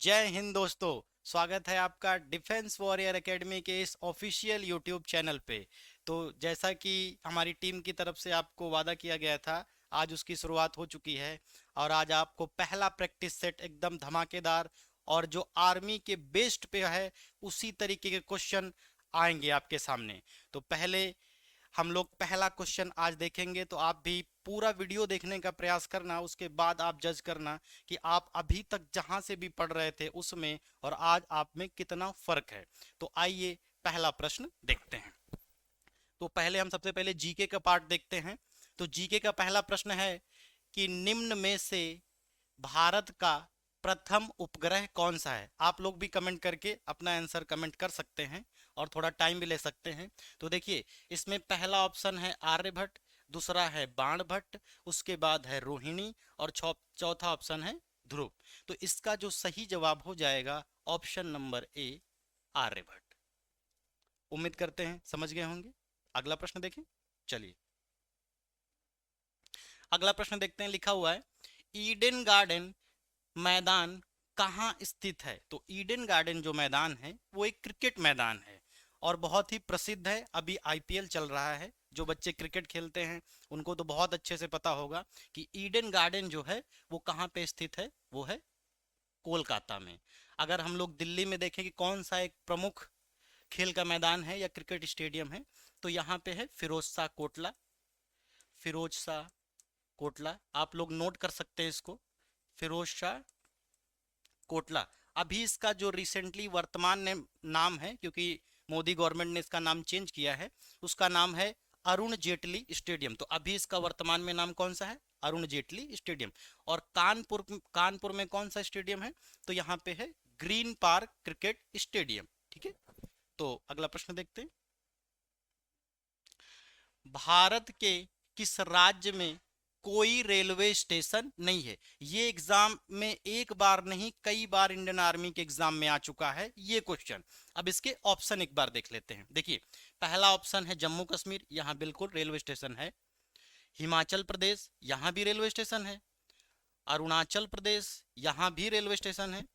जय हिंद दोस्तों। स्वागत है आपका डिफेंस वॉरियर एकेडमी के इस ऑफिशियल यूट्यूब चैनल पे। तो जैसा कि हमारी टीम की तरफ से आपको वादा किया गया था, आज उसकी शुरुआत हो चुकी है। और आज आपको पहला प्रैक्टिस सेट एकदम धमाकेदार और जो आर्मी के बेस्ड पे है उसी तरीके के क्वेश्चन आएंगे आपके सामने। तो पहले हम लोग पहला क्वेश्चन आज देखेंगे, तो आप भी पूरा वीडियो देखने का प्रयास करना, उसके बाद आप जज करना कि आप अभी तक जहां से भी पढ़ रहे थे उसमें और आज आप में कितना फर्क है। तो आइए पहला प्रश्न देखते हैं। तो पहले हम सबसे पहले जीके का पार्ट देखते हैं। तो जीके का पहला प्रश्न है कि निम्न में से भारत का प्रथम उपग्रह कौन सा है। आप लोग भी कमेंट करके अपना आंसर कमेंट कर सकते हैं और थोड़ा टाइम भी ले सकते हैं। तो देखिए, इसमें पहला ऑप्शन है आर्यभट्ट, दूसरा है बाणभट्ट, उसके बाद है रोहिणी और चौथा ऑप्शन है ध्रुव। तो इसका जो सही जवाब हो जाएगा ऑप्शन नंबर ए, आर्यभट्ट। उम्मीद करते हैं समझ गए होंगे। अगला प्रश्न देखें। चलिए अगला प्रश्न देखते हैं। लिखा हुआ है ईडन गार्डन मैदान कहाँ स्थित है। तो ईडन गार्डन जो मैदान है वो एक क्रिकेट मैदान है और बहुत ही प्रसिद्ध है। अभी आईपीएल चल रहा है। जो बच्चे क्रिकेट खेलते हैं उनको तो बहुत अच्छे से पता होगा कि ईडन गार्डन जो है वो कहाँ पे स्थित है। वो है कोलकाता में। अगर हम लोग दिल्ली में देखें कि कौन सा एक प्रमुख खेल का मैदान है या क्रिकेट स्टेडियम है, तो यहाँ पे है फिरोज शाह कोटला। फिरोज शाह कोटला आप लोग नोट कर सकते हैं इसको, फिरोज शाह कोटला। अभी इसका जो रिसेंटली वर्तमान ने नाम है, क्योंकि मोदी गवर्नमेंट ने इसका नाम चेंज किया है, उसका नाम है अरुण जेटली स्टेडियम। तो अभी इसका वर्तमान में नाम कौन सा है? अरुण जेटली स्टेडियम। और कानपुर में कौन सा स्टेडियम है? तो यहाँ पे है ग्रीन पार्क क्रिकेट स्टेडियम। ठीक है, तो अगला प्रश्न देखते हैं। भारत के किस राज्य में कोई रेलवे स्टेशन नहीं है? ये एग्जाम में एक बार नहीं कई बार इंडियन आर्मी के एग्जाम में आ चुका है ये क्वेश्चन। अब इसके ऑप्शन एक बार देख लेते हैं। देखिए, पहला ऑप्शन है जम्मू कश्मीर, यहां बिल्कुल रेलवे स्टेशन है। हिमाचल प्रदेश, यहां भी रेलवे स्टेशन है। अरुणाचल प्रदेश, यहां भी रेलवे स्टेशन है।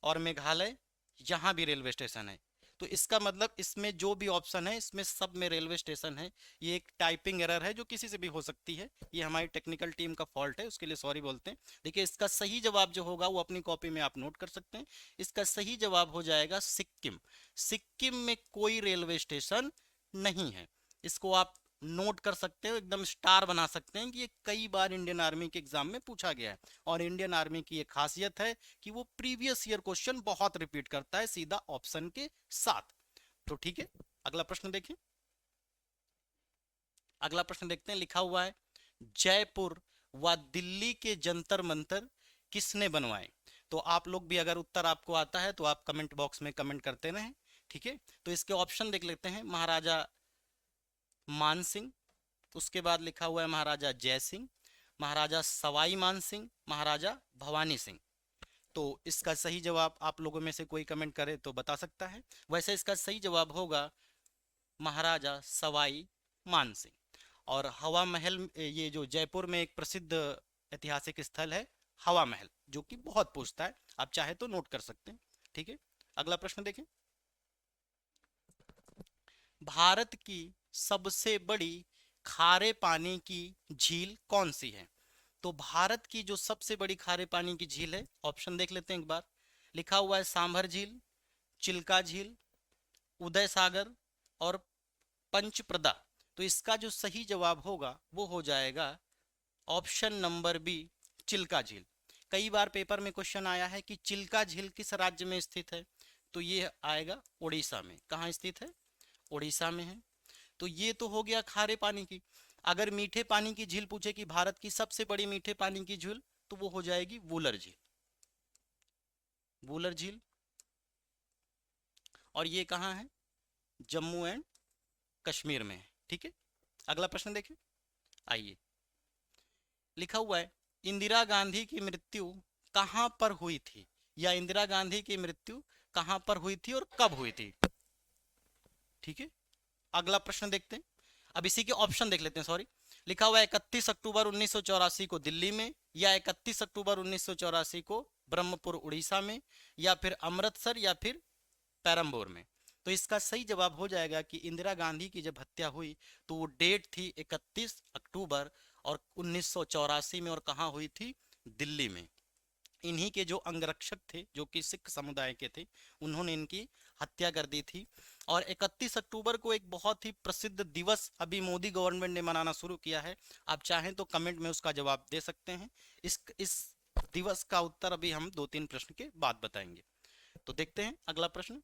और मेघालय, यहाँ भी रेलवे स्टेशन है। तो इसका मतलब इसमें जो भी ऑप्शन है इसमें सब में रेलवे स्टेशन है। ये एक टाइपिंग एरर है जो किसी से भी हो सकती है। ये हमारी टेक्निकल टीम का फॉल्ट है, उसके लिए सॉरी बोलते हैं। देखिए, इसका सही जवाब जो होगा वो अपनी कॉपी में आप नोट कर सकते हैं। इसका सही जवाब हो जाएगा सिक्किम। सिक्किम में कोई रेलवे स्टेशन नहीं है। इसको आप नोट कर सकते हो, एकदम स्टार बना सकते हैं कि ये कई बार इंडियन आर्मी के एग्जाम में पूछा गया है। और इंडियन आर्मी की एक खासियत है कि वो प्रीवियस ईयर क्वेश्चन बहुत रिपीट करता है सीधा ऑप्शन के साथ। तो ठीक है, अगला प्रश्न देखिए। अगला प्रश्न देखते हैं। लिखा हुआ है जयपुर व दिल्ली के जंतर मंतर किसने बनवाए? तो आप लोग भी अगर उत्तर आपको आता है तो आप कमेंट बॉक्स में कमेंट करते रहें। ठीक है, तो इसके ऑप्शन देख लेते हैं। महाराजा मान सिंह, उसके बाद लिखा हुआ है महाराजा जय सिंह, महाराजा सवाई मान सिंह, महाराजा भवानी सिंह। तो इसका सही जवाब आप लोगों में से कोई कमेंट करे तो बता सकता है। वैसे इसका सही जवाब होगा महाराजा सवाई मान सिंह। और हवा महल, ये जो जयपुर में एक प्रसिद्ध ऐतिहासिक स्थल है हवा महल, जो कि बहुत पूछता है, आप चाहे तो नोट कर सकते हैं। ठीक है, अगला प्रश्न देखें। भारत की सबसे बड़ी खारे पानी की झील कौन सी है? तो भारत की जो सबसे बड़ी खारे पानी की झील है, ऑप्शन देख लेते हैं एक बार। लिखा हुआ है सांभर झील, चिल्का झील, उदय सागर और पंचप्रदा। तो इसका जो सही जवाब होगा वो हो जाएगा ऑप्शन नंबर बी, चिल्का झील। कई बार पेपर में क्वेश्चन आया है कि चिल्का झील किस राज्य में स्थित है। तो ये आएगा उड़ीसा में। कहाँ स्थित है? उड़ीसा में है। तो ये तो हो गया खारे पानी की। अगर मीठे पानी की झील पूछे कि भारत की सबसे बड़ी मीठे पानी की झील, तो वो हो जाएगी वुलर झील। वुलर झील। और ये कहाँ है? जम्मू एंड कश्मीर में है। ठीक है, अगला प्रश्न देखें। आइए, लिखा हुआ है इंदिरा गांधी की मृत्यु कहां पर हुई थी, या इंदिरा गांधी की मृत्यु कहां पर हुई थी और कब हुई थी। ठीक है, अगला प्रश्न देखते हैं। अब इसी के ऑप्शन देख लेते हैं। सॉरी, लिखा हुआ है 31 अक्टूबर 1984 को दिल्ली में, या 31 अक्टूबर 1984 को ब्रह्मपुर उड़ीसा में, या फिर अमृतसर, या फिर पेरम्बोर में? तो इसका सही जवाब हो जाएगा कि इंदिरा गांधी की जब हत्या हुई तो वो डेट थी 31 अक्टूबर और 1984 में, और कहाँ हुई थी? दिल्ली में। इन्हीं के जो अंगरक्षक थे, जो कि सिख समुदाय के थे, उन्होंने इनकी हत्या कर दी थी। और 31 अक्टूबर को एक बहुत ही प्रसिद्ध दिवस अभी मोदी गवर्नमेंट ने मनाना शुरू किया है। आप चाहें तो कमेंट में उसका जवाब दे सकते हैं। इस दिवस का उत्तर अभी हम 2-3 प्रश्न के बाद बताएंगे। तो देखते हैं अगला प्रश्न।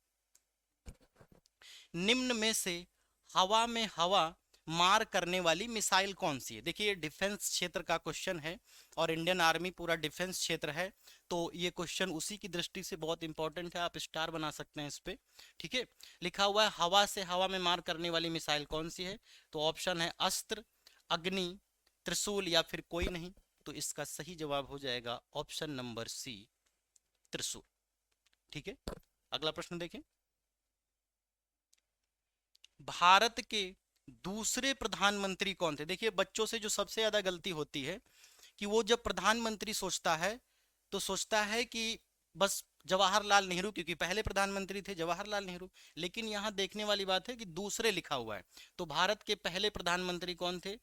निम्न में से हवा में हवा मार करने वाली मिसाइल कौन सी है? देखिए, डिफेंस क्षेत्र का क्वेश्चन है और इंडियन आर्मी पूरा डिफेंस क्षेत्र है, तो ये क्वेश्चन उसी की दृष्टि से बहुत इंपॉर्टेंट है। आप स्टार बना सकते हैं इस पे। ठीक है, लिखा हुआ है हवा से हवा में मार करने वाली मिसाइल कौन सी है? तो ऑप्शन है अस्त्र, अग्नि, त्रिशूल, या फिर कोई नहीं। तो इसका सही जवाब हो जाएगा ऑप्शन नंबर सी, त्रिशूल। ठीक है, अगला प्रश्न देखें। भारत के दूसरे प्रधानमंत्री कौन थे? देखिए, बच्चों से जो सबसे ज्यादा गलती होती है कि वो जब प्रधानमंत्री सोचता है तो सोचता है कि बस जवाहरलाल नेहरू, क्योंकि पहले प्रधानमंत्री थे जवाहरलाल नेहरू। लेकिन यहां देखने वाली बात है कि दूसरे लिखा हुआ है, तो भारत के पहले प्रधानमंत्री कौन थे?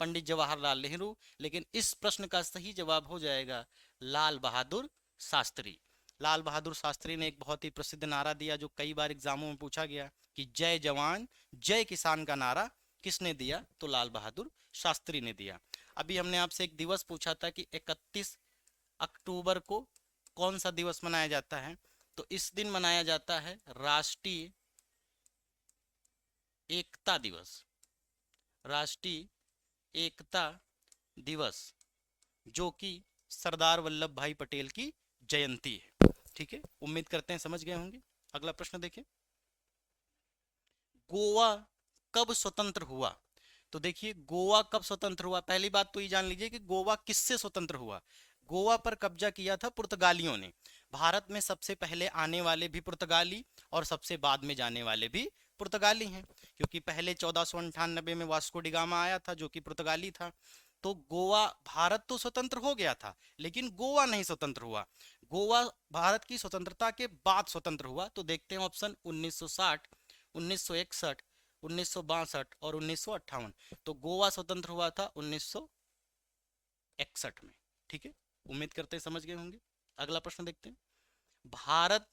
पंडित जवाहरलाल नेहरू। लेकिन इस प्रश्न का सही जवाब हो जाएगा लाल बहादुर शास्त्री। लाल बहादुर शास्त्री ने एक बहुत ही प्रसिद्ध नारा दिया जो कई बार एग्जामों में पूछा गया कि जय जवान जय किसान का नारा किसने दिया? तो लाल बहादुर शास्त्री ने दिया। अभी हमने आपसे एक दिवस पूछा था कि 31 अक्टूबर को कौन सा दिवस मनाया जाता है? तो इस दिन मनाया जाता है राष्ट्रीय एकता दिवस। राष्ट्रीय एकता दिवस, जो कि सरदार वल्लभ भाई पटेल की जयंती है। ठीक है, उम्मीद करते हैं समझ गए होंगे। अगला प्रश्न देखें। गोवा कब स्वतंत्र हुआ? तो देखिए, गोवा कब स्वतंत्र हुआ, पहली बात तो ये जान लीजिए कि गोवा किससे स्वतंत्र हुआ। गोवा पर कब्जा किया था पुर्तगालियों ने। भारत में सबसे पहले आने वाले भी पुर्तगाली और सबसे बाद में जाने वाले भी पुर्तगाली हैं, क्योंकि पहले 1498 में वास्को डी गामा आया था जो कि पुर्तगाली था। तो गोवा, भारत तो स्वतंत्र हो गया था लेकिन गोवा नहीं स्वतंत्र हुआ। गोवा भारत की स्वतंत्रता के बाद स्वतंत्र हुआ। तो देखते हैं ऑप्शन 1960, 1961, 1962 और 1958। तो गोवा स्वतंत्र हुआ था 1961 में। ठीक है, उम्मीद करते हैं समझ गए होंगे। अगला प्रश्न देखते हैं। भारत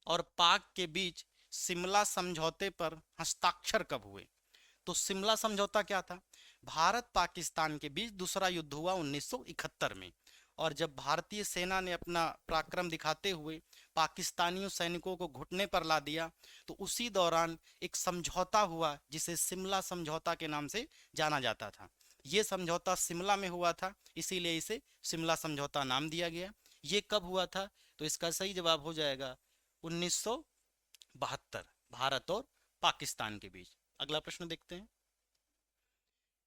और पाक के बीच शिमला समझौते पर हस्ताक्षर कब हुए? तो शिमला समझौता क्या था? भारत पाकिस्तान के बीच दूसरा युद्ध हुआ 1971 में, और जब भारतीय सेना ने अपना पराक्रम दिखाते हुए पाकिस्तानियों सैनिकों को घुटने पर ला दिया, तो उसी दौरान एक समझौता हुआ जिसे शिमला समझौता के नाम से जाना जाता था। ये समझौता शिमला में हुआ था, इसीलिए इसे शिमला समझौता नाम दिया गया। ये कब हुआ था? तो इसका सही जवाब हो जाएगा 1972, भारत और पाकिस्तान के बीच। अगला प्रश्न देखते हैं।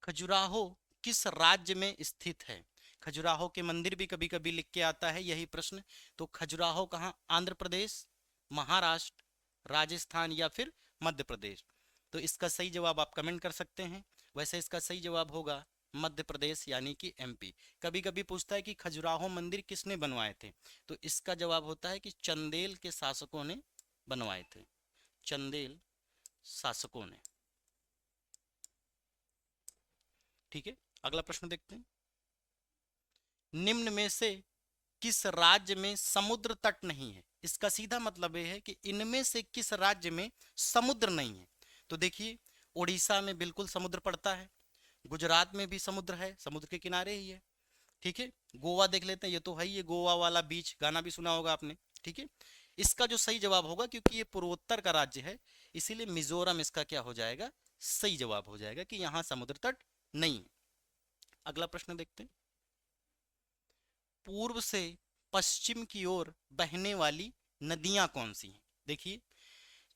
खजुराहो किस राज्य में स्थित है? खजुराहो के मंदिर भी कभी कभी लिख के आता है यही प्रश्न। तो खजुराहो कहाँ? आंध्र प्रदेश, महाराष्ट्र, राजस्थान, या फिर मध्य प्रदेश? तो इसका सही जवाब आप कमेंट कर सकते हैं। वैसे इसका सही जवाब होगा मध्य प्रदेश, यानी कि एमपी। कभी कभी पूछता है कि खजुराहो मंदिर किसने बनवाए थे? तो इसका जवाब होता है कि चंदेल के शासकों ने बनवाए थे। चंदेल शासकों ने। ठीक है, अगला प्रश्न देखते हैं। निम्न में से किस राज्य में समुद्र तट नहीं है? इसका सीधा मतलब यह है कि इनमें से किस राज्य में समुद्र नहीं है। तो देखिए, उड़ीसा में बिल्कुल समुद्र पड़ता है, गुजरात में भी समुद्र है, समुद्र के किनारे ही है। ठीक है, गोवा देख लेते हैं, ये तो है ही, ये गोवा वाला बीच गाना भी सुना होगा आपने। ठीक है, इसका जो सही जवाब होगा, क्योंकि ये पूर्वोत्तर का राज्य है, इसीलिए मिजोरम इसका क्या हो जाएगा? सही जवाब हो जाएगा कि यहां समुद्र तट नहीं है। अगला प्रश्न देखते हैं। पूर्व से पश्चिम की ओर बहने वाली नदियां कौन सी हैं? देखिए,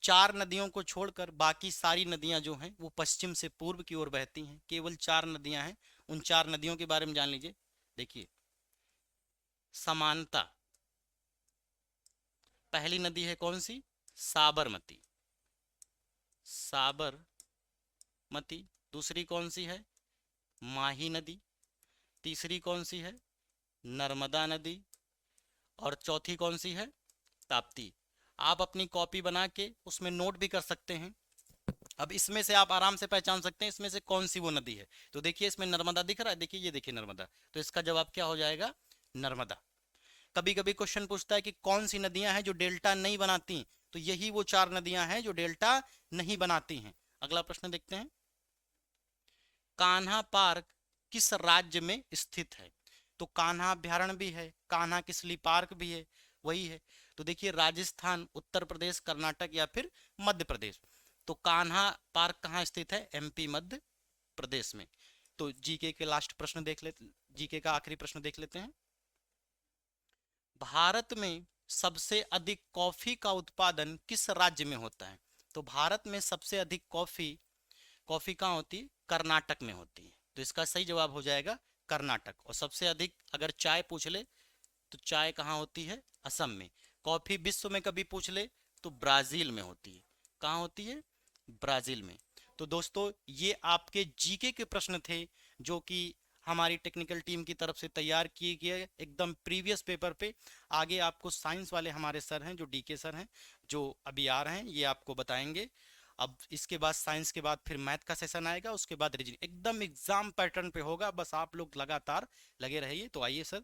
4 नदियों को छोड़कर बाकी सारी नदियां जो हैं वो पश्चिम से पूर्व की ओर बहती हैं। केवल 4 नदियां हैं, उन 4 नदियों के बारे में जान लीजिए। देखिए, समानता, पहली नदी है कौन सी? साबरमती। साबरमती। दूसरी कौन सी है? माही नदी। तीसरी कौन सी है? नर्मदा नदी। और चौथी कौन सी है? ताप्ती। आप अपनी कॉपी बना के उसमें नोट भी कर सकते हैं। अब इसमें से आप आराम से पहचान सकते हैं इसमें से कौन सी वो नदी है। तो देखिए इसमें नर्मदा दिख रहा है, देखिए ये देखिए नर्मदा, तो इसका जवाब क्या हो जाएगा? नर्मदा। कभी कभी क्वेश्चन पूछता है कि कौन सी नदियां हैं जो डेल्टा नहीं बनाती, तो यही वो 4 नदियां हैं जो डेल्टा नहीं बनाती हैं। अगला प्रश्न देखते हैं। कान्हा पार्क किस राज्य में स्थित है? तो कान्हा अभ्यारण्य भी है, कान्हा किसली पार्क भी है, वही है। तो देखिए राजस्थान, उत्तर प्रदेश, कर्नाटक या फिर मध्य प्रदेश। तो कान्हा पार्क कहाँ स्थित है? एमपी, मध्य प्रदेश में। तो जीके के लास्ट प्रश्न देख लेते, जीके का आखिरी प्रश्न देख लेते हैं। भारत में सबसे अधिक कॉफी का उत्पादन किस राज्य में होता है? तो भारत में सबसे अधिक कॉफी कॉफी कहाँ होती है? कर्नाटक में होती है। तो इसका सही जवाब हो जाएगा कर्नाटक। और सबसे अधिक अगर चाय पूछ ले तो चाय कहाँ होती है? असम में। कॉफी विश्व में कभी पूछ ले तो ब्राजील में होती है। कहाँ होती है? ब्राजील में। तो दोस्तों ये आपके जीके के प्रश्न थे जो कि हमारी टेक्निकल टीम की तरफ से तैयार किए गए एकदम प्रीवियस पेपर पे। आगे आपको साइंस वाले हमारे सर हैं जो डीके सर हैं, जो अभी आ रहे हैं, ये आपको बताएंगे। अब इसके बाद साइंस के बाद फिर मैथ का सेशन आएगा, उसके बाद रीजनिंग, एकदम एग्जाम पैटर्न पे होगा। बस आप लोग लगातार लगे रहिए। तो आइए सर।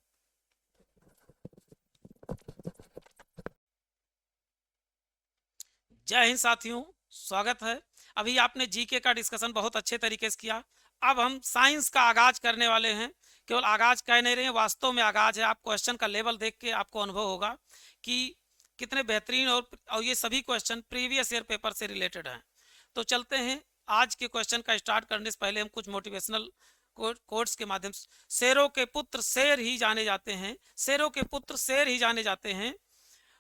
जय हिंद साथियों, स्वागत है। अभी आपने जीके का डिस्कशन बहुत अच्छे तरीके से किया। अब हम साइंस का आगाज करने वाले हैं। केवल आगाज कह नहीं रहे हैं, वास्तव में आगाज है। आप क्वेश्चन का लेवल देख के आपको अनुभव होगा कि कितने बेहतरीन और ये सभी क्वेश्चन प्रीवियस ईयर पेपर से रिलेटेड हैं। तो चलते हैं आज के क्वेश्चन का स्टार्ट करने से पहले हम कुछ मोटिवेशनल कोट्स के माध्यम से। शेरों के पुत्र शेर ही जाने जाते हैं, शेरों के पुत्र शेर ही जाने जाते हैं,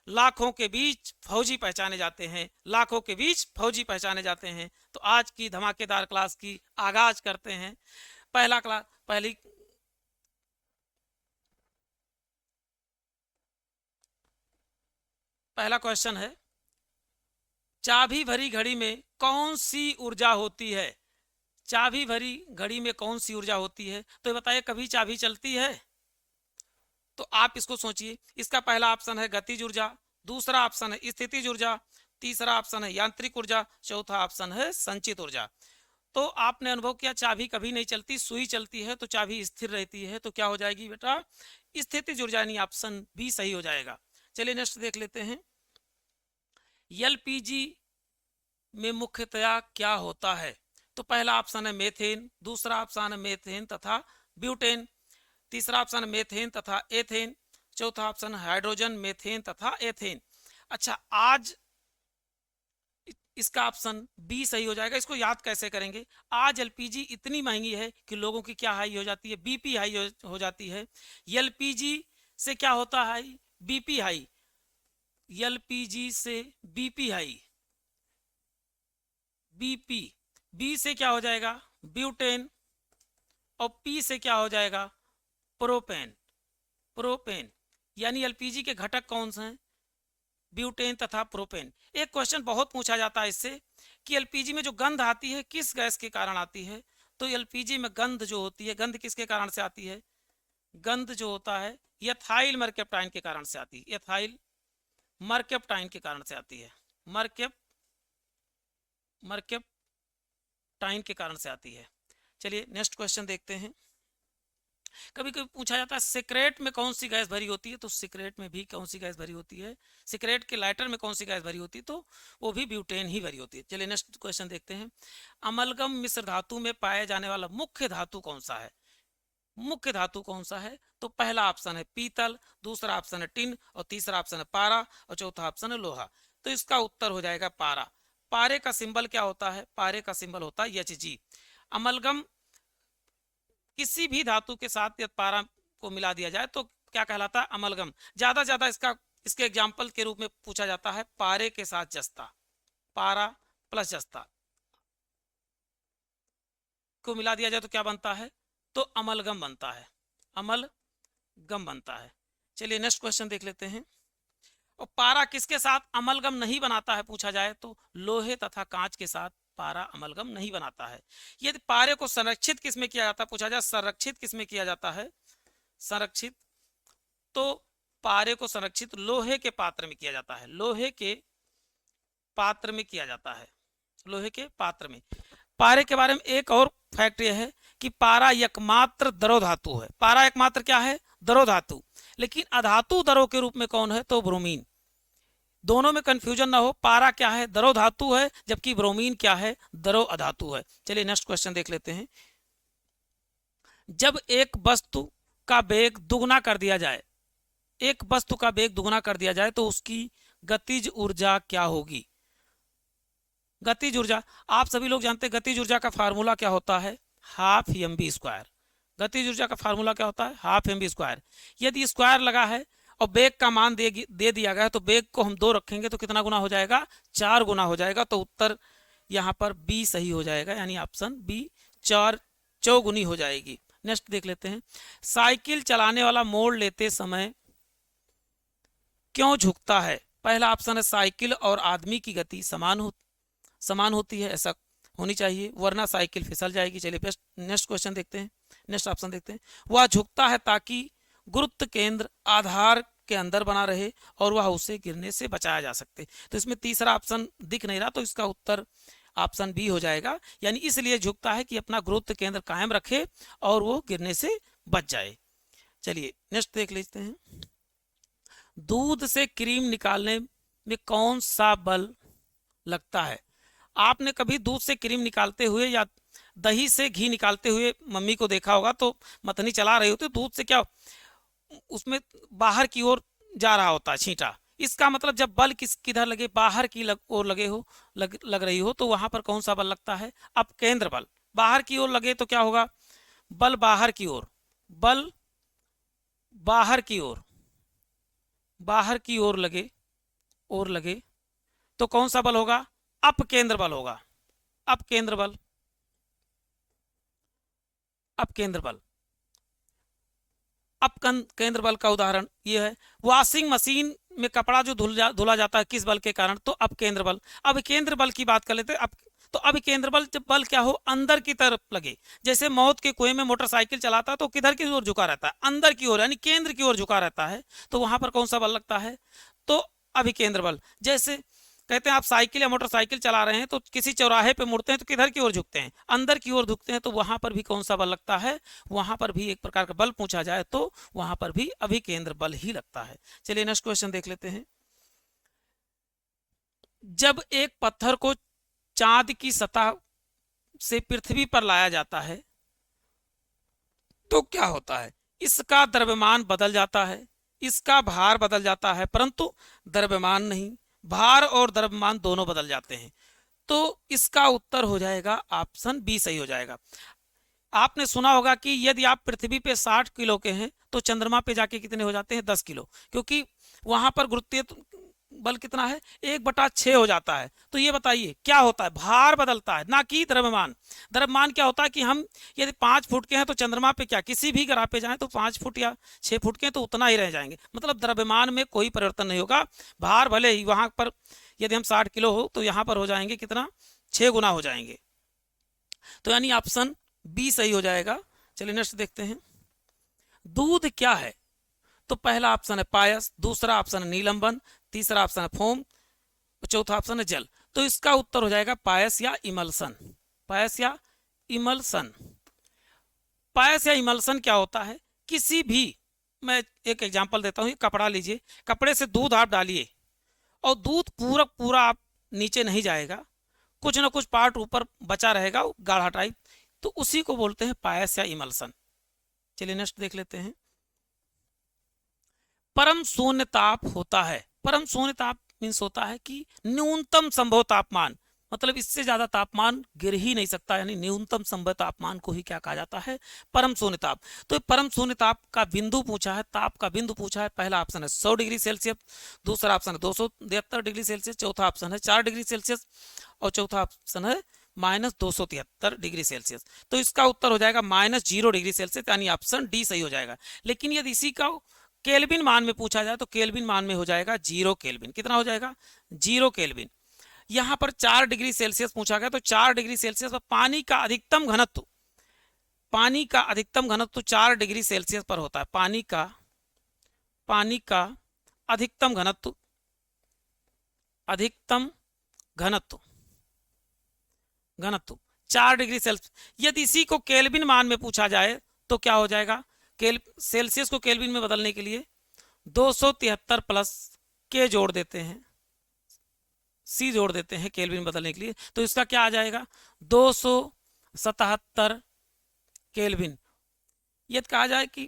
लाखों के बीच फौजी पहचाने जाते हैं, लाखों के बीच फौजी पहचाने जाते हैं। तो आज की धमाकेदार क्लास की आगाज करते हैं। पहला क्वेश्चन है, चाबी भरी घड़ी में कौन सी ऊर्जा होती है? चाबी भरी घड़ी में कौन सी ऊर्जा होती है? तो ये बताइए, कभी चाबी चलती है? तो आप इसको सोचिए। इसका पहला ऑप्शन है गतिज ऊर्जा, दूसरा ऑप्शन है स्थितिज ऊर्जा, तीसरा ऑप्शन है यांत्रिक ऊर्जा, चौथा ऑप्शन है संचित ऊर्जा। तो आपने अनुभव किया चाबी कभी नहीं चलती, सुई चलती है तो चाबी स्थिर रहती है। तो क्या हो जाएगी बेटा? स्थितिज ऊर्जा, यानी ऑप्शन बी सही हो जाएगा। चलिए नेक्स्ट देख लेते हैं। एलपीजी में मुख्यतया क्या होता है? तो पहला ऑप्शन है मेथेन, दूसरा ऑप्शन है मेथेन तथा ब्यूटेन, तीसरा ऑप्शन मेथेन तथा एथेन, चौथा ऑप्शन हाइड्रोजन, मेथेन तथा एथेन। अच्छा, आज इसका ऑप्शन बी सही हो जाएगा। इसको याद कैसे करेंगे? आज एलपीजी इतनी महंगी है कि लोगों की क्या हाई हो जाती है? बीपी हाई हो जाती है। एलपीजी से क्या होता है? BP high. एलपीजी से बीपी हाई, बीपी। बी से क्या हो जाएगा? ब्यूटेन। और पी से क्या हो जाएगा? प्रोपेन। प्रोपेन, यानी एलपीजी के घटक कौन से हैं? ब्यूटेन तथा प्रोपेन। एक क्वेश्चन बहुत पूछा जाता है इससे कि एलपीजी में जो गंध आती है किस गैस के कारण आती है? तो एलपीजी में गंध जो होती है, गंध किसके कारण से आती है? गंध जो होता है एथाइल मरकेप्टाइन के कारण से आती है। एथाइल मरकेप्टाइन के कारण से आती है। मरकेप्टाइन के कारण से आती है। चलिए नेक्स्ट क्वेश्चन देखते हैं। कभी कभी पूछा जाता है सिगरेट में कौन सी गैस भरी होती है? तो सिगरेट में भी कौन सी गैस भरी होती है? सिगरेट के लाइटर में कौन सी गैस भरी होती है? तो वो भी ब्यूटेन ही भरी होती है। चलिए नेक्स्ट क्वेश्चन देखते हैं। अमलगम मिश्र धातु में पाया जाने वाला मुख्य धातु कौन सा है? मुख्य धातु कौन सा है? तो पहला ऑप्शन है पीतल, दूसरा ऑप्शन है टिन, और तीसरा ऑप्शन है पारा, और चौथा ऑप्शन है लोहा। तो इसका उत्तर हो जाएगा पारा। पारे का सिंबल क्या होता है? पारे का सिंबल होता है Hg। अमलगम किसी भी धातु के साथ यदि पारा को मिला दिया जाए तो क्या कहलाता है? अमलगम। ज्यादा इसके एग्जाम्पल के रूप में पूछा जाता है पारे के साथ जस्ता। पारा प्लस जस्ता को मिला दिया जाए तो क्या बनता है? तो अमलगम बनता है। अमलगम बनता है। चलिए नेक्स्ट क्वेश्चन देख लेते हैं। और पारा किसके साथ अमलगम नहीं बनाता है पूछा जाए तो लोहे तथा कांच के साथ पारा अमलगम नहीं बनाता है। यदि पारे को संरक्षित किस में किया जाता है पूछा जाए, संरक्षित किस में किया जाता है? संरक्षित तो पारे को संरक्षित लोहे के पात्र में किया जाता है, लोहे के पात्र में किया जाता है, लोहे के पात्र में। पारे के बारे में एक और फैक्ट यह है कि पारा एकमात्र द्रव धातु है। पारा एकमात्र क्या है? द्रव धातु। लेकिन अधातु द्रव के रूप में कौन है? तो ब्रोमीन। दोनों में कंफ्यूजन ना हो, पारा क्या है? द्रव धातु है, जबकि ब्रोमीन क्या है? द्रव अधातु है। चलिए नेक्स्ट क्वेश्चन देख लेते हैं। जब एक वस्तु का वेग दुगना कर दिया जाए, एक वस्तु का वेग दुगना कर दिया जाए तो उसकी गतिज ऊर्जा क्या होगी? गतिज ऊर्जा, आप सभी लोग जानते हैं गतिज ऊर्जा का फार्मूला क्या होता है? Half mv square. गतिज ऊर्जा का फार्मूला क्या होता है? Half mv square. यदि स्क्वायर लगा है और वेग का मान दे दिया गया है तो वेग को हम 2 रखेंगे तो कितना गुना हो जाएगा? 4 गुना हो जाएगा। तो उत्तर यहाँ पर बी सही हो जाएगा, यानी ऑप्शन बी 4 चौगुनी हो जाएगी। नेक्स्ट देख लेते हैं। साइकिल चलाने वाला मोड़ लेते समय क्यों झुकता है? पहला ऑप्शन है साइकिल और आदमी की गति समान होती है, ऐसा होनी चाहिए, वरना साइकिल फिसल जाएगी। चलिए नेक्स्ट क्वेश्चन देखते हैं, नेक्स्ट ऑप्शन देखते हैं। वह झुकता है ताकि गुरुत्व केंद्र आधार के अंदर बना रहे और वह उसे गिरने से बचाया जा सकते। तो इसमें तीसरा ऑप्शन दिख नहीं रहा, तो इसका उत्तर ऑप्शन बी हो जाएगा, यानी इसलिए झुकता है कि अपना गुरुत्व केंद्र कायम रखे और वो गिरने से बच जाए। चलिए नेक्स्ट देख लेते हैं। दूध से क्रीम निकालने में कौन सा बल लगता है? आपने कभी दूध से क्रीम निकालते हुए या दही से घी निकालते हुए मम्मी को देखा होगा, तो मथनी चला रही होती, दूध से क्या उसमें बाहर की ओर जा रहा होता है छींटा। इसका मतलब जब बल किधर लगे, बाहर की ओर लग रही हो, तो वहां पर कौन सा बल लगता है? अपकेंद्र बल। बाहर की ओर लगे तो क्या होगा? बल बाहर की ओर, बल बाहर की ओर लगे तो कौन सा बल होगा? अपकेंद्र बल होगा। अपकेंद्र बल, अपकेंद्र बल। अपकेंद्र बल का उदाहरण ये है, वॉशिंग मशीन में कपड़ा जो धुला जाता है किस बल के कारण? तो अपकेंद्र बल। अब केंद्र बल की बात कर लेते हैं। तो अब केंद्र बल जब बल क्या हो? अंदर की तरफ लगे। जैसे मौत के कुएं में मोटरसाइकिल चलाता है तो किधर की ओर झुका रहता है? अंदर की ओर, यानी केंद्र की ओर झुका रहता है। तो वहां पर कौन सा बल लगता है? तो अभिकेंद्र बल। जैसे कहते हैं आप साइकिल या मोटरसाइकिल चला रहे हैं तो किसी चौराहे पे मुड़ते हैं तो किधर की ओर झुकते हैं? अंदर की ओर झुकते हैं। तो वहां पर भी कौन सा बल लगता है? वहां पर भी एक प्रकार का बल पूछा जाए तो वहां पर भी अभिकेंद्र बल ही लगता है। चलिए नेक्स्ट क्वेश्चन देख लेते हैं। जब एक पत्थर को चांद की सतह से पृथ्वी पर लाया जाता है तो क्या होता है? इसका द्रव्यमान बदल जाता है, इसका भार बदल जाता है, परंतु द्रव्यमान नहीं। भार और द्रव्यमान दोनों बदल जाते हैं। तो इसका उत्तर हो जाएगा ऑप्शन बी सही हो जाएगा। आपने सुना होगा कि यदि आप पृथ्वी पे 60 किलो के हैं तो चंद्रमा पे जाके कितने हो जाते हैं? 10 किलो, क्योंकि वहां पर गुरुत्वीय बल कितना है? 1/6 हो जाता है। तो ये बताइए क्या होता है? भार बदलता है, ना कि द्रव्यमान। द्रव्यमान क्या होता है कि हम यदि 5 फुट के हैं तो चंद्रमा पे क्या किसी भी ग्रह पे जाएं तो 5 फुट या 6 फुट के हैं तो उतना ही रह जाएंगे। मतलब द्रव्यमान में कोई परिवर्तन नहीं होगा। भार भले ही वहां पर यदि हम 60 किलो हो तो यहाँ पर हो जाएंगे कितना? 6 गुना हो जाएंगे। तो यानी ऑप्शन बी सही हो जाएगा। चलिए नेक्स्ट देखते हैं। दूध क्या है? तो पहला ऑप्शन है पायस, दूसरा ऑप्शन है नीलंबन, तीसरा ऑप्शन है फोम, चौथा ऑप्शन है जल। तो इसका उत्तर हो जाएगा पायस या इमल्सन। पायस या इमल्सन। पायस या इमल्सन क्या होता है? किसी भी, मैं एक एग्जांपल देता हूं, कपड़ा लीजिए, कपड़े से दूध आप डालिए और दूध पूरा आप नीचे नहीं जाएगा, कुछ ना कुछ पार्ट ऊपर बचा रहेगा गाढ़ा टाइप, तो उसी को बोलते हैं पायस या इमल्सन। चलिए नेक्स्ट देख लेते हैं। परम शून्य ताप होता है। परम शून्य ताप मीन्स होता है कि न्यूनतम संभव तापमान, मतलब इससे ज्यादा तापमान गिर ही नहीं सकता, यानी न्यूनतम संभव तापमान को ही क्या कहा जाता है? परम शून्य ताप। तो परम शून्य ताप का बिंदु पूछा है, ताप का बिंदु पूछा है। पहला ऑप्शन है 100 डिग्री सेल्सियस, दूसरा ऑप्शन है 273 डिग्री सेल्सियस, चौथा ऑप्शन है 4 डिग्री सेल्सियस और चौथा ऑप्शन है -273 डिग्री सेल्सियस। तो इसका उत्तर हो जाएगा -0 डिग्री सेल्सियस, यानी ऑप्शन डी सही हो जाएगा। लेकिन यदि इसी का केल्विन मान में पूछा जाए तो केल्विन मान में हो जाएगा 0 केल्विन। कितना हो जाएगा? 0 केल्विन। यहां पर 4 डिग्री सेल्सियस पूछा गया तो 4 डिग्री सेल्सियस पर पानी का अधिकतम घनत्व, पानी का अधिकतम घनत्व 4 डिग्री सेल्सियस पर होता है। पानी का अधिकतम घनत्व, अधिकतम घनत्व, घनत्व 4 डिग्री सेल्सियस। यदि इसी को केल्विन मान में पूछा जाए तो क्या हो जाएगा? सेल्सियस को केल्विन में बदलने के लिए 273 प्लस के जोड़ देते हैं, सी जोड़ देते हैं केल्विन बदलने के लिए, तो इसका क्या आ जाएगा? 277 केल्विन। यदि कहा जाए कि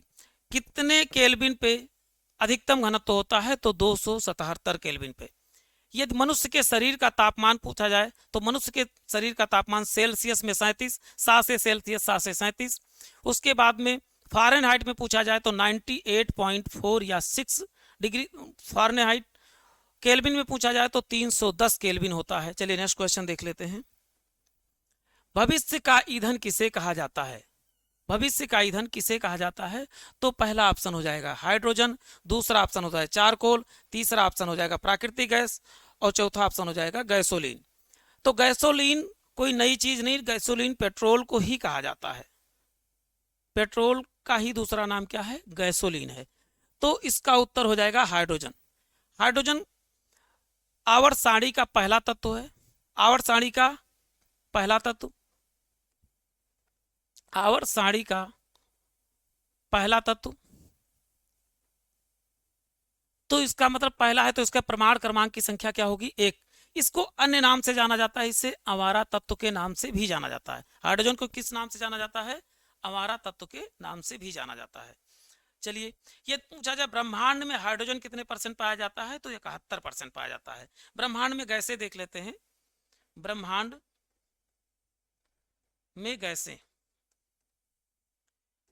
कितने केल्विन पे अधिकतम घनत्व होता है, तो 277 केल्विन पे। यदि मनुष्य के शरीर का तापमान पूछा जाए तो मनुष्य के शरीर का तापमान सेल्सियस में 37, 7 से सेल्सियस 7 से 37। उसके बाद में फ़ारेनहाइट में पूछा जाए तो 98.4 या 6 डिग्री फ़ारेनहाइट। केल्विन में पूछा जाए तो 310 केल्विन होता है। चलिए नेक्स्ट क्वेश्चन देख लेते हैं। भविष्य का ईंधन किसे कहा जाता है? भविष्य का ईंधन किसे कहा जाता है? तो पहला ऑप्शन हो जाएगा हाइड्रोजन, दूसरा ऑप्शन होता है चारकोल, तीसरा ऑप्शन हो जाएगा प्राकृतिक गैस और चौथा ऑप्शन हो जाएगा गैसोलीन। तो गैसोलीन कोई नई चीज नहीं, गैसोलीन पेट्रोल को ही कहा जाता है। पेट्रोल का ही दूसरा नाम क्या है? गैसोलीन है। तो इसका उत्तर हो जाएगा हाइड्रोजन। हाइड्रोजन आवर्त सारणी का पहला तत्व है। आवर्त सारणी का पहला तत्व, आवर्त सारणी का पहला तत्व, तो इसका मतलब पहला है, तो इसका परमाणु क्रमांक की संख्या क्या होगी? 1। इसको अन्य नाम से जाना जाता है, इसे अवारा तत्व के नाम से भी जाना जाता है। हाइड्रोजन को किस नाम से जाना जाता है? अवारा तत्व के नाम से भी जाना जाता है। चलिए, ये पूछा जाए ब्रह्मांड में हाइड्रोजन कितने परसेंट पाया जाता है, तो 71% पाया जाता है। ब्रह्मांड में गैसें देख लेते हैं। ब्रह्मांड में गैसें,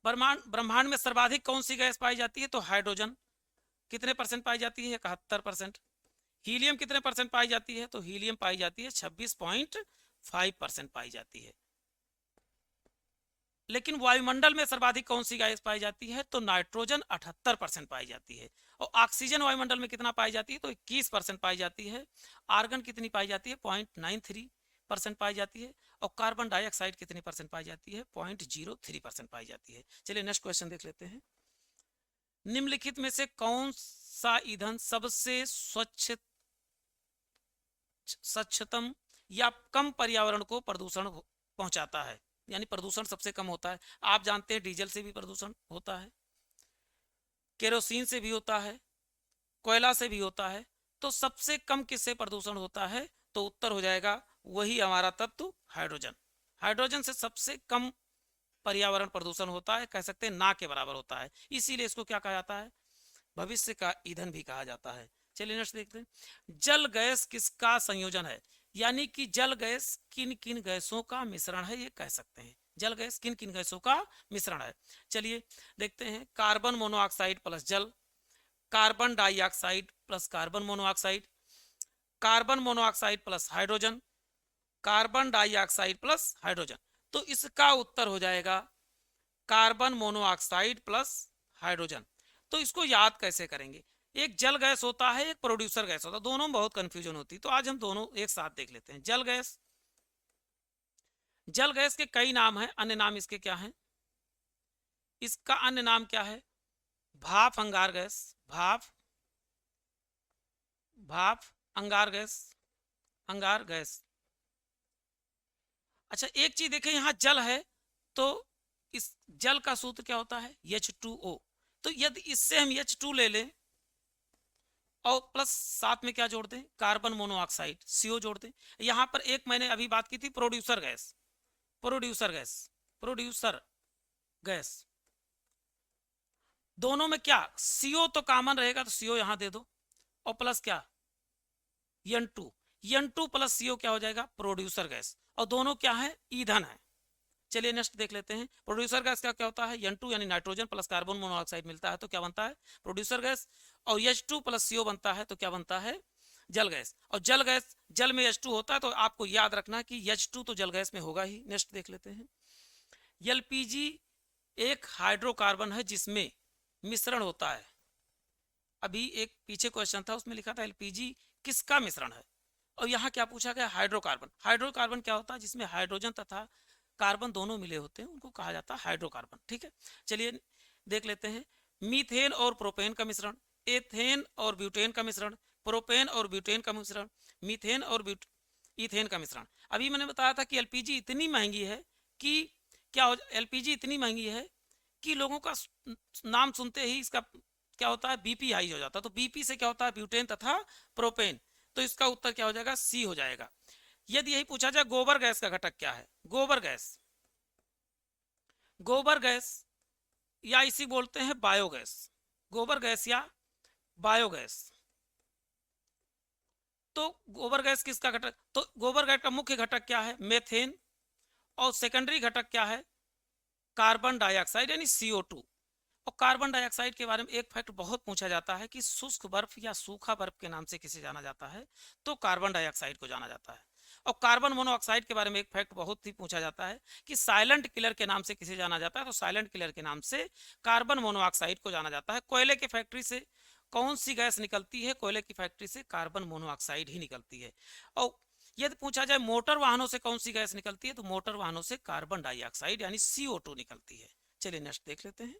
ब्रह्मांड में सर्वाधिक कौन सी गैस पाई जाती है? तो हाइड्रोजन। कितने परसेंट पाई जाती है? 71%। हीलियम कितने परसेंट पाई जाती है? तो हीलियम पाई जाती है 26.5% पाई जाती है। लेकिन वायुमंडल में सर्वाधिक कौन सी गैस पाई जाती है? तो नाइट्रोजन 78% पाई जाती है। और ऑक्सीजन वायुमंडल में कितना पाई जाती है? तो 21% पाई जाती है। आर्गन कितनी पाई जाती है? 0.93% पाई जाती है। और कार्बन डाइऑक्साइड कितनी परसेंट पाई जाती है? 0.03% पाई जाती है। चलिए नेक्स्ट क्वेश्चन देख लेते हैं। निम्नलिखित में से कौन सा ईंधन सबसे स्वच्छतम या कम पर्यावरण को प्रदूषण पहुंचाता है, यानी प्रदूषण सबसे कम होता है? आप जानते हैं डीजल से भी प्रदूषण होता है, केरोसिन से भी होता है, कोयला से भी होता है। तो सबसे कम किससे प्रदूषण होता है? तो उत्तर हो जाएगा वही हमारा तत्व हाइड्रोजन। हाइड्रोजन से सबसे कम पर्यावरण प्रदूषण होता है, कह सकते हैं ना के बराबर होता है। इसीलिए इसको क्या कहा जाता है? भविष्य का ईंधन भी कहा जाता है। चलिए नेक्स्ट देखते हैं। जल गैस किसका संयोजन है? यानी कि जल गैस किन किन गैसों का मिश्रण है, ये कह सकते हैं। जल गैस किन किन गैसों का मिश्रण है? चलिए देखते हैं। कार्बन मोनोऑक्साइड प्लस जल, carbon dioxide plus carbon monoxide, carbon monoxide plus hydrogen, carbon dioxide plus hydrogen. तो इसका उत्तर हो जाएगा कार्बन मोनोऑक्साइड प्लस हाइड्रोजन। तो इसको याद कैसे करेंगे? एक जल गैस होता है, एक प्रोड्यूसर गैस होता है, दोनों में बहुत कंफ्यूजन होती है। तो आज हम दोनों एक साथ देख लेते हैं। जल गैस, जल गैस के कई नाम हैं, अन्य नाम इसके क्या हैं? इसका अन्य नाम क्या है? भाप अंगार गैस, भाप, भाप अंगार गैस, अंगार गैस। अच्छा एक चीज देखें, यहां जल है तो इस जल का सूत्र क्या होता है? H2O। तो यदि इससे हम H2 ले लें और प्लस साथ में क्या जोड़ दें? कार्बन मोनोऑक्साइड CO जोड़ दें। यहां पर एक मैंने अभी बात की थी producer gas, producer gas, producer gas. दोनों में क्या CO तो कॉमन रहेगा, तो CO यहां दे दो और प्लस क्या? N2, N2 प्लस CO क्या हो जाएगा? Producer gas. और दोनों क्या है? ईंधन है। चलिए नेक्स्ट देख लेते हैं। प्रोड्यूसर गैस का क्या होता है? N2 यानी नाइट्रोजन प्लस कार्बन मोनोऑक्साइड मिलता है तो क्या बनता है? Producer gas. और H2 प्लस CO बनता है तो क्या बनता है? जल गैस। और जल गैस, जल में H2 होता है तो आपको याद रखना कि H2 तो जल गैस में होगा ही। नेक्स्ट देख लेते हैं। LPG एक हाइड्रोकार्बन है जिसमें मिश्रण होता है। अभी एक पीछे क्वेश्चन था उसमें लिखा था LPG किसका मिश्रण है, और यहाँ क्या पूछा गया? हाइड्रोकार्बन। हाइड्रोकार्बन क्या होता है? जिसमें हाइड्रोजन तथा कार्बन दोनों मिले होते हैं, उनको कहा जाता है हाइड्रोकार्बन। ठीक है, चलिए देख लेते हैं। मीथेन और प्रोपेन का मिश्रण, एथेन और ब्यूटेन का मिश्रण, प्रोपेन और ब्यूटेन का मिश्रण, मीथेन और इथेन का मिश्रण। अभी मैंने बताया था कि एलपीजी इतनी महंगी है कि क्या हो, एलपीजी इतनी महंगी है कि लोगों का नाम सुनते ही इसका क्या होता है, बीपी हाई हो जाता है। तो बीपी से क्या होता है, ब्यूटेन तथा प्रोपेन। तो इसका उत्तर क्या हो जाएगा, सी हो जाएगा। यदि यही पूछा जाए गोबर गैस का घटक क्या है, गोबर गैस, गोबर गैस या इसी बोलते हैं बायोगैस, गोबर गैस या बायोगैस। तो गोबर गैस किसका घटक, तो गोबर गैस का मुख्य घटक क्या है, मेथेन, और सेकेंडरी घटक क्या है, कार्बन डाइऑक्साइड यानी CO2। और कार्बन डाइऑक्साइड के बारे में एक फैक्ट बहुत पूछा जाता है कि शुष्क बर्फ या सूखा बर्फ के नाम से किसे जाना जाता है, तो कार्बन डाइऑक्साइड को जाना जाता है। और कार्बन मोनोऑक्साइड के बारे में एक फैक्ट बहुत ही पूछा जाता है कि साइलेंट किलर के नाम से किसे जाना जाता है, तो साइलेंट किलर के नाम से कार्बन मोनोऑक्साइड को जाना जाता है। कोयले की फैक्ट्री से कौन सी गैस निकलती है, कोयले की फैक्ट्री से कार्बन मोनोऑक्साइड ही निकलती है। और यदि पूछा जाए मोटर वाहनों से कौन सी गैस निकलती है, तो मोटर वाहनों से कार्बन डाइऑक्साइड यानी CO2 निकलती है। चलिए नेक्स्ट देख लेते हैं।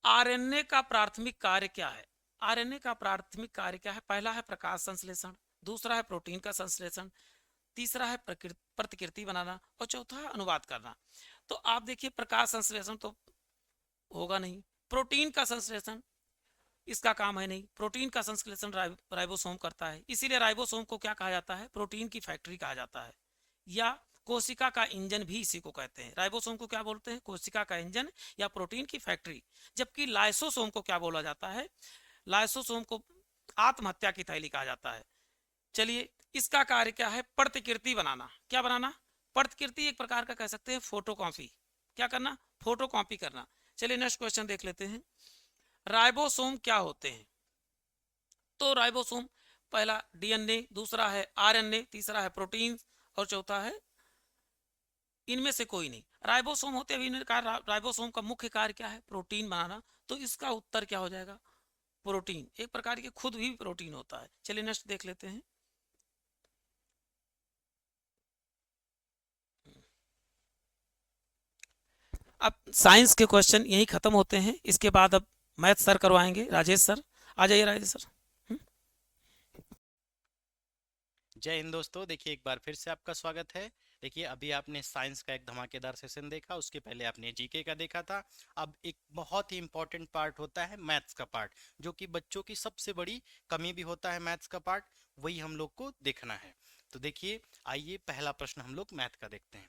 आरएनए का प्राथमिक कार्य क्या है, आरएनए का प्राथमिक कार्य क्या है, पहला है प्रकाश संश्लेषण, दूसरा है प्रोटीन का संश्लेषण, तीसरा है प्रतिकृति बनाना, और चौथा है अनुवाद करना। तो आप देखिए प्रकाश संश्लेषण तो होगा नहीं, प्रोटीन का संश्लेषण इसका काम है नहीं, प्रोटीन का संश्लेषण राइबोसोम करता है, इसीलिए राइबोसोम को क्या कहा जाता है, प्रोटीन की फैक्ट्री कहा जाता है, या कोशिका का इंजन भी इसी को कहते हैं। राइबोसोम को क्या बोलते हैं, कोशिका का इंजन या प्रोटीन की फैक्ट्री। जबकि लाइसोसोम को क्या बोला जाता है, लाइसोसोम को आत्महत्या की थैली कहा जाता है। चलिए इसका कार्य क्या है, प्रतिकृति बनाना, क्या बनाना, प्रतिकृति एक प्रकार का कह सकते हैं फोटोकॉपी, क्या करना, फोटोकॉपी करना। चलिए नेक्स्ट क्वेश्चन देख लेते हैं। राइबोसोम क्या होते हैं, तो राइबोसोम पहला डीएनए, दूसरा है आरएनए, तीसरा है प्रोटीन, और चौथा है इनमें से कोई नहीं। राइबोसोम होते हुए इन्होंने कहा राइबोसोम का मुख्य कार्य क्या है, प्रोटीन बनाना, तो इसका उत्तर क्या हो जाएगा, प्रोटीन, एक प्रकार के खुद भी प्रोटीन होता है। चलिए नेक्स्ट देख लेते हैं। अब साइंस के क्वेश्चन यही खत्म होते हैं, इसके बाद अब मैथ सर करवाएंगे, राजेश सर आ जाइए, राजेश सर। जय हिंद दोस्तों, देखिए एक बार फिर से आपका स्वागत है। देखिए अभी आपने साइंस का एक धमाकेदार सेशन देखा, उसके पहले आपने जीके का देखा था। अब एक बहुत ही इंपॉर्टेंट पार्ट होता है मैथ्स का पार्ट, जो कि बच्चों की सबसे बड़ी कमी भी होता है मैथ्स का पार्ट, वही हम लोग को देखना है। तो देखिए आइए पहला प्रश्न हम लोग मैथ का देखते हैं।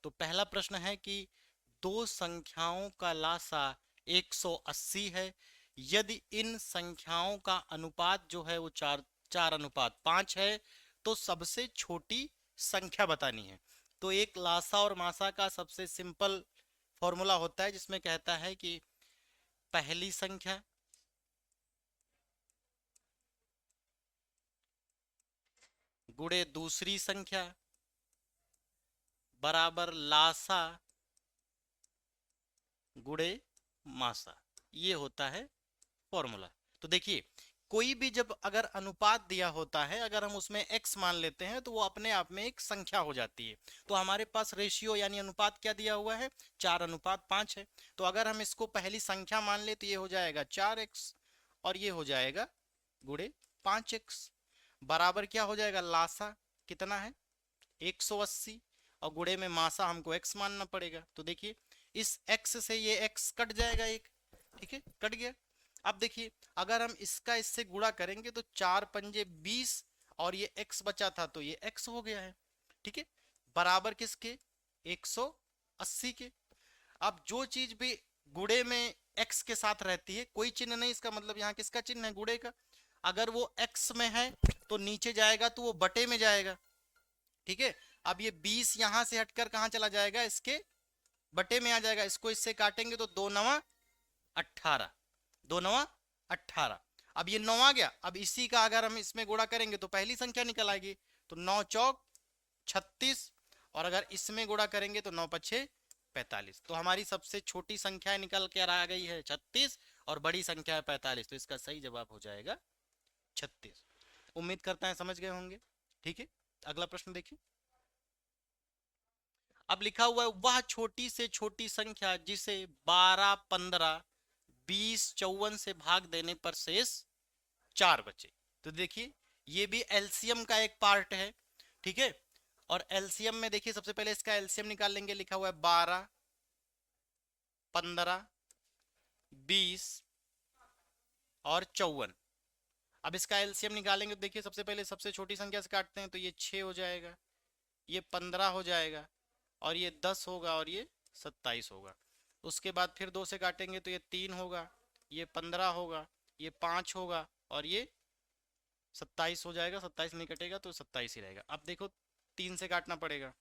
तो पहला प्रश्न है कि दो संख्याओं का लासा 180 है, यदि इन संख्याओं का अनुपात जो है वो 4:5 है, तो सबसे छोटी संख्या बतानी है। तो एक लासा और मासा का सबसे सिंपल फॉर्मूला होता है, जिसमें कहता है कि पहली संख्या गुणे दूसरी संख्या बराबर लासा गुणे मासा, ये होता है फॉर्मूला। तो देखिए कोई भी जब अगर अनुपात दिया होता है, अगर हम उसमें x मान लेते हैं, तो वो अपने आप में एक संख्या हो जाती है। तो हमारे पास रेशियो यानी अनुपात क्या दिया हुआ है, 4:5 है। तो अगर हम इसको पहली संख्या मान ले तो ये हो जाएगा 4x, और ये हो जाएगा गुणे 5x, बराबर क्या हो जाएगा, लासा कितना है 180, और गुणे में मासा हमको x मानना पड़ेगा। तो देखिए इस x से ये x कट जाएगा एक, ठीक है, कट गया। अब देखिए अगर हम इसका इससे गुणा करेंगे तो 4×5 = 20, और ये x बचा था तो ये x हो गया है, ठीक है, बराबर किसके, 180 के। अब जो चीज भी गुणे में x के साथ रहती है, कोई चिन्ह नहीं, इसका मतलब यहाँ किसका चिन्ह है, गुणे का। अगर वो x में है तो नीचे जाएगा तो वो बटे में जाएगा, ठीक है। अब ये 20 यहां से हटकर कहां चला जाएगा, इसके बटे में आ जाएगा। इसको इससे काटेंगे तो 2×9 = 18, 2×9 = 18। अब ये 9 आ गया, अब इसी का अगर हम इसमें गुणा करेंगे तो पहली संख्या निकल आएगी, तो 9×4 = 36, और अगर इसमें गुणा करेंगे तो 9×5 = 45। तो हमारी सबसे छोटी संख्या निकल के आ गई है 36, और बड़ी संख्या है 45। तो इसका सही जवाब हो जाएगा 36। उम्मीद करता है समझ गए होंगे, ठीक है। अगला प्रश्न देखिए। अब लिखा हुआ है वह छोटी से छोटी संख्या जिसे 12, 15, 20 54 से भाग देने पर शेष 4 बचे। तो देखिए ये भी एलसीएम का एक पार्ट है, ठीक है। और एलसीएम में देखिए सबसे पहले इसका एलसीएम निकाल लेंगे, लिखा हुआ है 12 15 20 और 54। अब इसका एलसीएम निकालेंगे तो देखिए सबसे पहले सबसे छोटी संख्या से काटते हैं तो ये 6 हो जाएगा, ये 15 हो जाएगा, और ये 10 होगा, और ये 27 होगा। उसके बाद फिर 2 से काटेंगे तो ये 3 होगा, ये 15 होगा, ये 5 होगा, और ये 27 हो जाएगा। 27 नहीं कटेगा तो 27 ही रहेगा। अब देखो 3 से काटना पड़ेगा,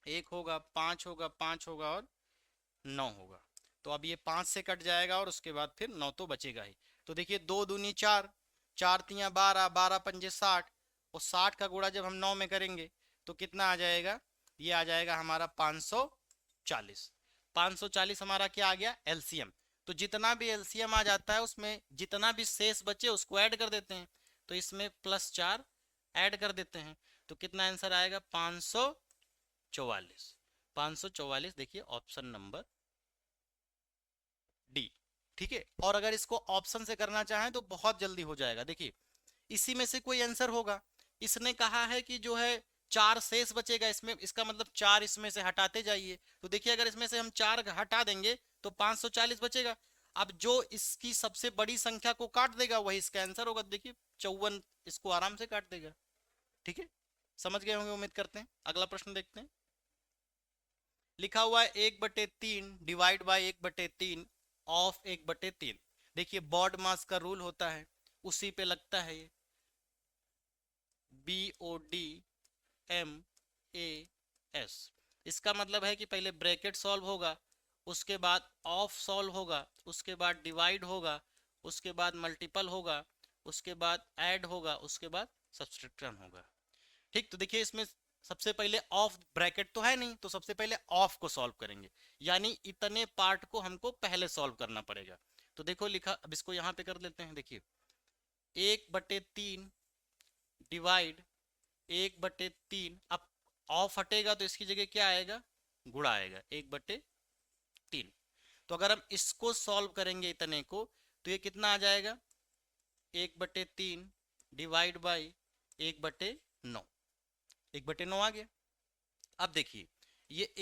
1 होगा, 5 होगा, 5 होगा और 9 होगा। तो अब ये 5 से कट जाएगा और उसके बाद फिर 9 तो बचेगा ही। तो देखिए 2 दूनी 4, 4 तियाँ 12, 12 पंजे 60, और 60 का गुणा जब हम 9 में करेंगे तो कितना आ जाएगा, ये आ जाएगा हमारा 540। 540 हमारा क्या आ गया, एलसीएम। तो जितना भी एलसीएम आ जाता है उसमें जितना भी शेष बचे उसको ऐड कर देते हैं, तो इसमें +4 ऐड कर देते हैं, तो कितना आंसर आएगा, 544। 544 देखिए ऑप्शन नंबर डी, ठीक है। और अगर इसको ऑप्शन से करना चाहें तो बहुत जल्दी हो जाएगा। देखिए इसी में से कोई आंसर होगा, इसने कहा है कि जो है 4 शेष बचेगा इसमें, इसका मतलब 4 इसमें से हटाते जाइए। तो देखिए अगर इसमें से हम 4 हटा देंगे तो 540 बचेगा। अब जो इसकी सबसे बड़ी संख्या को काट देगा वही इसका आंसर होगा। देखिए 54 इसको आराम से काट देगा, ठीक है। समझ गए होंगे उम्मीद करते हैं। अगला प्रश्न देखते हैं। लिखा हुआ है 1/3 डिवाइड बाय 1/3 ऑफ 1/3। देखिए बॉड मास का रूल होता है, उसी पे लगता है ये, BODMAS। इसका मतलब है कि पहले ब्रैकेट सॉल्व होगा, उसके बाद ऑफ सॉल्व होगा, उसके बाद डिवाइड होगा, उसके बाद मल्टीपल होगा, उसके बाद ऐड होगा, उसके बाद सब्सट्रैक्शन होगा, ठीक। तो देखिए इसमें सबसे पहले ऑफ ब्रैकेट तो है नहीं, तो सबसे पहले ऑफ को सॉल्व करेंगे, यानी इतने पार्ट को हमको पहले सॉल्व करना पड़ेगा। तो देखो लिखा, अब इसको यहाँ पे कर लेते हैं। देखिए 1/3 डिवाइड 1/3, अब ऑफ हटेगा तो इसकी जगह क्या आएगा, गुणा आएगा, 1/3। तो अगर हम इसको सॉल्व करेंगे इतने को तो ये कितना आ जाएगा, 1/3 डिवाइड बाई 1/9, 1/9 आ गया। अब देखिए ये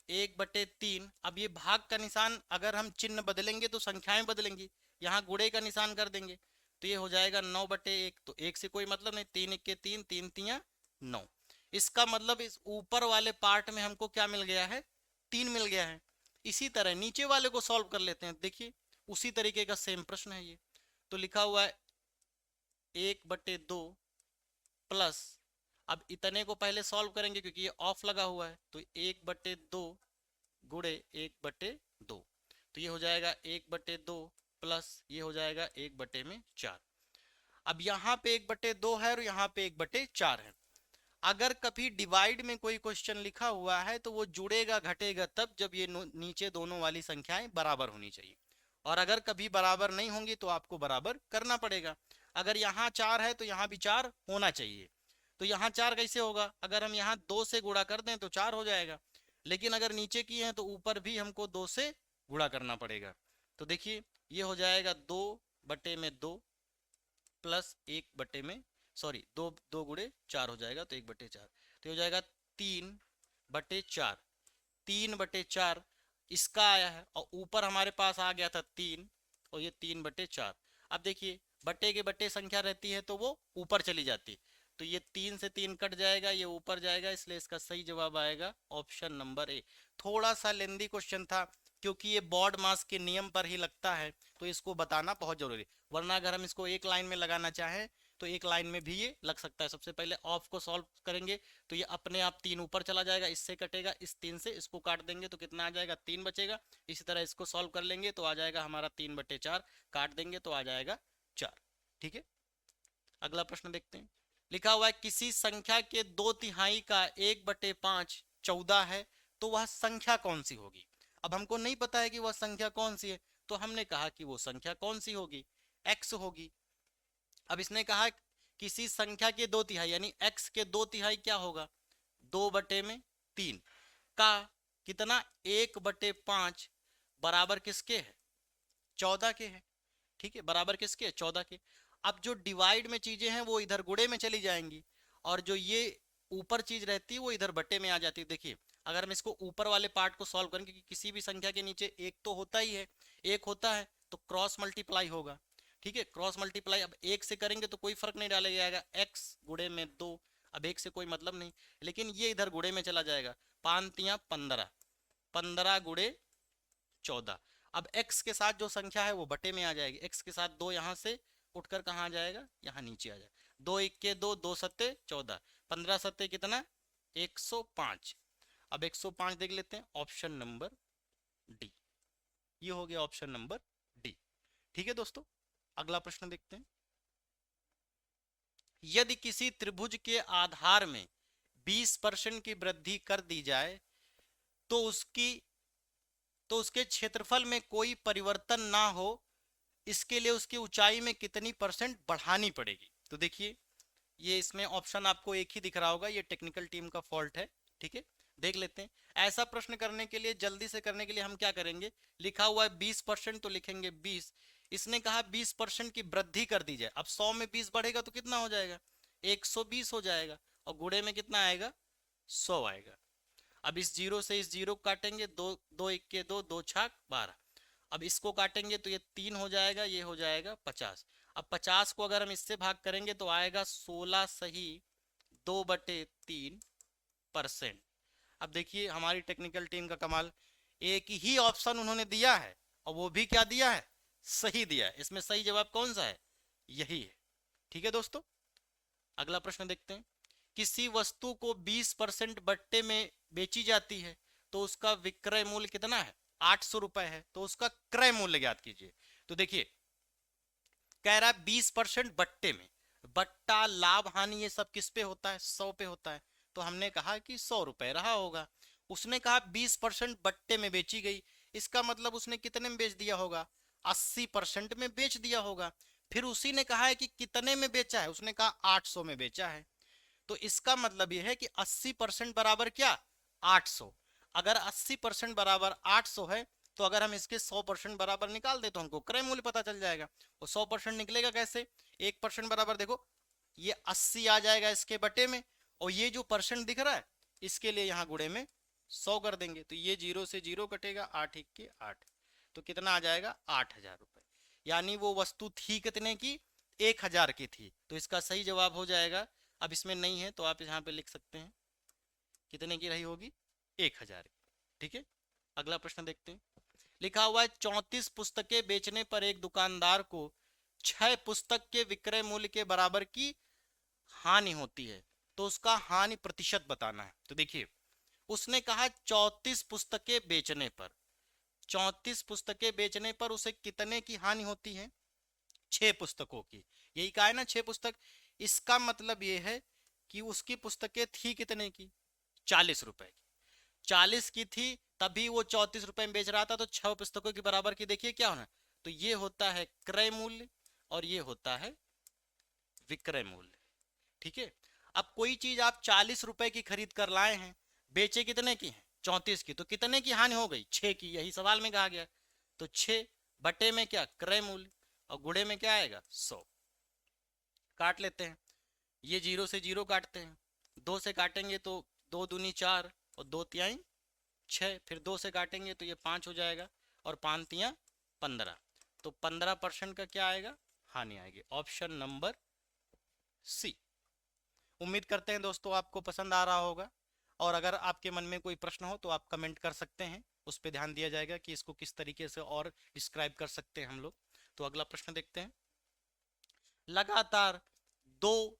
1/3, अब ये भाग का निशान अगर हम चिन्ह बदलेंगे तो संख्याएं बदलेंगी, यहाँ गुणे का निशान कर देंगे तो ये हो जाएगा 9/1। तो 1 से कोई मतलब नहीं, 3 1 के 3, 3 तियाँ 9। इसका मतलब इस ऊपर वाले पार्ट में हमको क्या मिल गया है, 3 मिल गया है। इसी तरह नीचे वाले को सॉल्व कर लेते हैं। देखिए उसी तरीके का सेम प्रश्न है ये। तो लिखा हुआ है 1/2 प्लस, अब इतने को पहले सॉल्व करेंगे क्योंकि ये ऑफ लगा हुआ है, तो 1/2 गुणे 1/2, तो ये हो जाएगा 1/2 प्लस ये हो जाएगा 1/4। अब यहाँ पे 1/2 है और यहाँ पे 1/4 है। अगर कभी डिवाइड में कोई क्वेश्चन लिखा हुआ है तो वो जुड़ेगा घटेगा तब जब ये नीचे दोनों वाली संख्याएं बराबर होनी चाहिए, और अगर कभी बराबर नहीं होंगी तो आपको बराबर करना पड़ेगा। अगर यहाँ 4 है तो यहाँ भी 4 होना चाहिए। तो यहाँ 4 कैसे होगा, अगर हम यहाँ 2 से गुणा कर दें तो 4 हो जाएगा, लेकिन अगर नीचे की है तो ऊपर भी हमको 2 से गुणा करना पड़ेगा। तो देखिए ये हो जाएगा 2/2 प्लस 1/, सॉरी 2 गुणे 4 हो जाएगा, तो 1/4, तो हो जाएगा 3/4। 3/4 इसका आया है और ऊपर हमारे पास आ गया था 3, और ये 3/4। अब देखिए बट्टे के बट्टे संख्या रहती है तो वो ऊपर चली जाती है, तो ये 3 से 3 कट जाएगा, ये ऊपर जाएगा, इसलिए इसका सही जवाब आएगा ऑप्शन नंबर ए। थोड़ा सा लेंदी क्वेश्चन था क्योंकि ये बॉड मास के नियम पर ही लगता है, तो इसको बताना बहुत जरूरी, वरना अगर हम इसको एक लाइन में लगाना चाहें तो एक लाइन में भी ये लग सकता है। सबसे पहले ऑफ को सॉल्व करेंगे तो ये अपने आप 3 ऊपर चला जाएगा, इससे कटेगा, इस 3 से इसको काट देंगे तो कितना आ जाएगा, 3 बचेगा। इसी तरह इसको सॉल्व कर लेंगे तो आ जाएगा हमारा 3/4, काट देंगे तो आ जाएगा 4, ठीक है। अगला प्रश्न देखते हैं। लिखा हुआ है किसी संख्या के 2/3 का 1/5 14 है, तो वह संख्या कौन सी होगी। अब हमको नहीं पता है कि वह संख्या कौन सी है, तो हमने कहा कि वो संख्या कौन सी होगी, x होगी। अब इसने कहा किसी संख्या के 2/3 यानी x के 2/3 क्या होगा, 2/3 का कितना, 1/5 बराबर किसके है? 14 के है। ठीक है, बराबर किसके है? 14 के। अब जो डिवाइड में चीजें हैं वो इधर गुणे में चली जाएंगी, और जो ये ऊपर चीज रहती है वो इधर बटे में आ जाती है। देखिए अगर हम इसको ऊपर वाले पार्ट को सॉल्व करें, क्योंकि किसी भी संख्या के नीचे एक तो होता ही है, एक होता है तो क्रॉस मल्टीप्लाई होगा। ठीक है, क्रॉस मल्टीप्लाई अब एक से करेंगे तो कोई फर्क नहीं डाला जाएगा, x गुणे में 2, अब एक से कोई मतलब नहीं, लेकिन ये इधर गुणे में चला जाएगा, 5 तियां 15, 15 गुणे 14। अब x के साथ जो संख्या है वो बटे में आ जाएगी, x के साथ 2 यहाँ से उठकर कहाँ आ जाएगा? यहाँ नीचे आ जाएगा। 2 इक्के 2, 2 सत्ते 14, 15 सत्ते कितना? 105। अब 105 देख लेते हैं, ऑप्शन नंबर डी। ये हो गया ऑप्शन नंबर डी। ठीक है दोस्तों, अगला प्रश्न देखते हैं। यदि किसी त्रिभुज के आधार में 20% की वृद्धि कर दी जाए तो उसके क्षेत्रफल में कोई परिवर्तन ना हो, इसके लिए उसकी ऊंचाई में कितनी परसेंट बढ़ानी पड़ेगी? तो देखिए ये इसमें ऑप्शन आपको एक ही दिख रहा होगा, ये टेक्निकल टीम का फॉल्ट है। ठीक है, देख लेते हैं। ऐसा प्रश्न करने के लिए, जल्दी से करने के लिए हम क्या करेंगे, लिखा हुआ है 20% तो लिखेंगे 20। इसने कहा 20% की वृद्धि कर दी जाए, अब 100 में 20 बढ़ेगा तो कितना हो जाएगा? 120 हो जाएगा, और गुणे में कितना आएगा? 100 आएगा। अब इस जीरो से इस जीरो काटेंगे, दो दो इक्के दो, दो छाक 12। अब इसको काटेंगे तो ये 3 हो जाएगा, ये हो जाएगा 50। अब 50 को अगर हम इससे भाग करेंगे तो आएगा 16 सही 2/3%। अब देखिए हमारी टेक्निकल टीम का कमाल, एक ही ऑप्शन उन्होंने दिया है, और वो भी क्या दिया है? सही दिया है। इसमें सही जवाब कौन सा है? यही है। ठीक है दोस्तों, अगला प्रश्न देखते हैं। किसी वस्तु को 20% बट्टे में बेची जाती है तो उसका विक्रय मूल्य कितना है? 800 रुपए है, तो उसका क्रय मूल्य ज्ञात कीजिए। तो देखिए कह रहा है 20% बट्टे में, बट्टा लाभ हानि ये सब किस पे होता है? 100 पे होता है, तो हमने कहा कि 100 रुपए रहा होगा। उसने कहा 20% बट्टे में बेची गई, इसका मतलब उसने कितने में बेच दिया होगा? 80% में बेच दिया होगा। फिर उसी ने कहा है कि कितने में बेचा है, उसने कहा 800 में बेचा है, तो इसका मतलब यह है कि 80% बराबर क्या? 800। अगर 80% बराबर 800 है तो अगर हम इसके 100% बराबर निकाल दे तो हमको क्रय मूल्य पता चल जाएगा। और 100% निकलेगा कैसे? 1% बराबर देखो, ये 80 आ जाएगा इसके बटे में, और ये जो परसेंट दिख रहा है इसके लिए यहाँ गुणे में 100 कर देंगे, तो ये 0 से 0 कटेगा, 8 इक्के 8, तो कितना आ जाएगा? 8000 रुपए। यानी वो वस्तु थी कितने की? 1000 की थी, तो इसका सही जवाब हो जाएगा, अब इसमें नहीं है तो आप यहाँ पे लिख सकते हैं कितने की रही होगी? 1000 की। ठीक है, अगला प्रश्न देखते हैं। लिखा हुआ है 34 पुस्तकें बेचने पर एक दुकानदार को 6 पुस्तक के विक्रय मूल्य के बराबर की हानि होती है, तो उसका हानि प्रतिशत बताना है। तो देखिए उसने कहा 34 पुस्तकें बेचने पर, 34 पुस्तकें बेचने पर उसे कितने की हानि होती है? 6 पुस्तकों की। यही कहा है ना, 6 पुस्तक। इसका मतलब यह है कि उसकी पुस्तकें थी कितने की? 40 रुपए की। 40 की थी तभी वो 34 रुपए में बेच रहा था, तो 6 पुस्तकों के बराबर की देखिए क्या होना, तो ये होता है क्रय मूल्य और ये होता है विक्रय मूल्य। ठीक है, अब कोई चीज आप 40 रुपए की खरीद कर लाए हैं, बेचे कितने की है? 34 की, तो कितने की हानि हो गई? 6 की, यही सवाल में कहा गया। तो 6 बटे में क्या? क्रय मूल्य, और गुणे में क्या आएगा? 100। काट लेते हैं, ये 0 से 0 काटते हैं, 2 से काटेंगे तो 2 दूनी 4 और 2 तिहाई 6, फिर 2 से काटेंगे तो ये 5 हो जाएगा, और 5 तियां 15, तो 15% का क्या आएगा? हानि आएगी। Option number C. उम्मीद करते हैं दोस्तों आपको पसंद आ रहा होगा, और अगर आपके मन में कोई प्रश्न हो तो आप कमेंट कर सकते हैं, उस पर ध्यान दिया जाएगा कि इसको किस तरीके से और डिस्क्राइब कर सकते हैं हम लोग। तो अगला प्रश्न देखते हैं। लगातार दो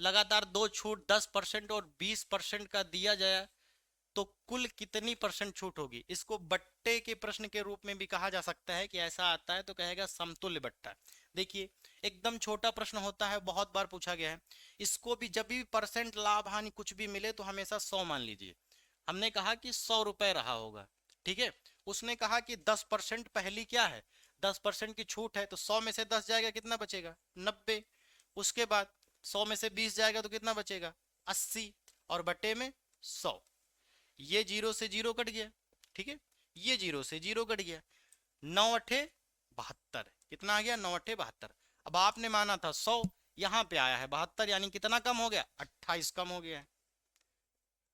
लगातार दो छूट 10% और 20% का दिया जाए तो कुल कितनी परसेंट छूट होगी? इसको बट्टे के प्रश्न के रूप में भी कहा जा सकता है कि ऐसा आता है तो कहेगा समतुल्य बट्टा। देखिए एकदम छोटा प्रश्न होता है, बहुत बार पूछा गया है। इसको भी जब भी परसेंट लाभ हानि कुछ भी मिले तो हमेशा 100 मान लीजिए। हमने कहा कि 100 रुपए रहा होगा, ठीक है। उसने कहा कि 10% पहली क्या है? 10% की छूट है, तो 100 में से 10 जाएगा, कितना बचेगा? 90। उसके बाद 100 में से 20 जाएगा तो कितना बचेगा? 80, और बटे में 100। ये 0 से 0 कट गया, ठीक है, ये 0 से 0 कट गया। 9 अठे 72, कितना आ गया 9 अठे 72। अब आपने माना था 100, यहाँ पे आया है 72, यानी कितना कम हो गया 28 कम हो गया है।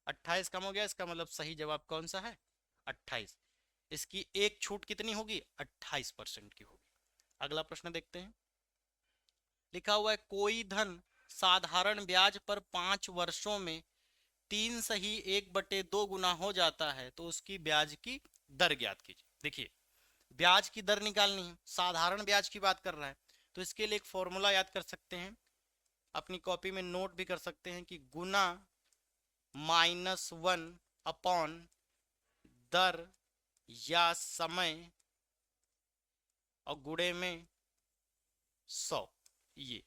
28 कम हो गया, इसका मतलब सही जवाब कौन सा है 28। इसकी एक छूट कितनी होगी 28% की होगी। अगला प्रश्न देखते हैं। लिखा हुआ है कोई धन साधारण ब्याज पर 5 वर्षों में 3 सही 1/2 गुना हो जाता है तो उसकी ब्याज की दर ज्ञात कीजिए। देखिए ब्याज की दर निकालनी है, साधारण ब्याज की बात कर रहा है, तो इसके लिए एक फॉर्मूला याद कर सकते हैं, अपनी कॉपी में नोट भी कर सकते हैं कि गुना -1 अपॉन दर या समय और गुणे में 100। ये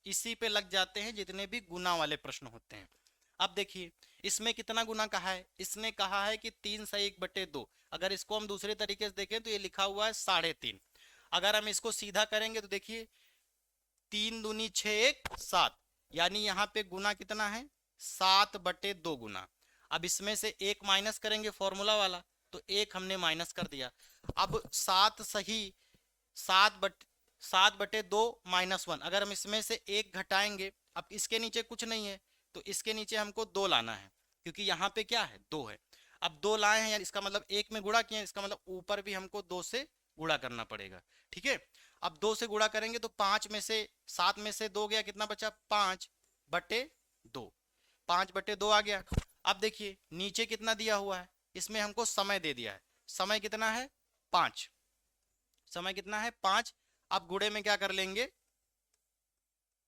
इसी पे लग जाते हैं जितने भी गुना वाले प्रश्न होते हैं। अब देखिए इसमें कितना गुना कहा है, इसने कहा है कि 3 से 1/2। अगर इसको हम दूसरे तरीके से देखें तो ये लिखा हुआ है 3.5। अगर हम इसको सीधा करेंगे तो देखिए 3 दूनी 6 1 7, यानी यहाँ पे गुना कितना है 7/2 गुना। अब इसमें से एक माइनस करेंगे फॉर्मूला वाला, तो एक हमने माइनस कर दिया। अब 7 सही 7/2 -1, अगर हम इसमें से एक घटाएंगे, अब इसके नीचे कुछ नहीं है तो इसके नीचे हमको 2 लाना है, क्योंकि यहाँ पे क्या है 2 है। अब 2 लाए हैं यार, इसका मतलब एक में गुणा किए, इसका मतलब ऊपर भी हमको 2 से गुणा करना पड़ेगा। ठीक है, अब 2 से गुणा करेंगे तो 5 में से 7 में से 2 गया, कितना बचा 5/2, 5/2 आ गया। अब देखिए नीचे कितना दिया हुआ है, इसमें हमको समय दे दिया है, समय कितना है 5, समय कितना है 5। अब गुणे में क्या कर लेंगे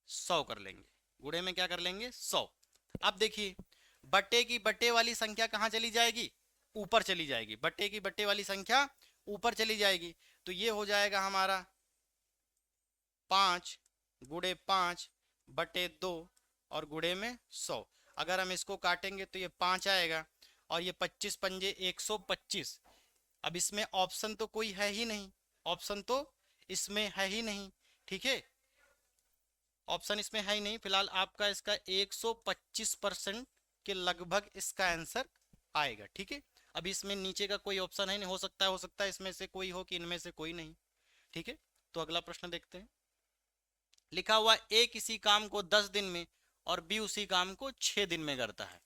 100 कर लेंगे, गुणे में क्या कर लेंगे 100। अब देखिए बट्टे की बट्टे वाली संख्या कहाँ चली जाएगी, ऊपर चली जाएगी, बट्टे की बट्टे वाली संख्या ऊपर चली जाएगी, तो ये हो जाएगा हमारा 5 गुणे 5/2 और गुणे में 100। अगर हम इसको काटेंगे तो ये 5 आएगा और ये 25 पंजे 125। अब इसमें ऑप्शन तो कोई है ही नहीं, ऑप्शन तो इसमें है ही नहीं। ठीक है, ऑप्शन इसमें है ही नहीं, फिलहाल आपका इसका 125% के लगभग इसका आंसर आएगा। ठीक है, अभी इसमें नीचे का कोई ऑप्शन है नहीं, हो सकता है इसमें से कोई हो कि इनमें से कोई नहीं। ठीक है, तो अगला प्रश्न देखते हैं। लिखा हुआ ए किसी काम को 10 दिन में और बी उसी काम को 6 दिन में करता है।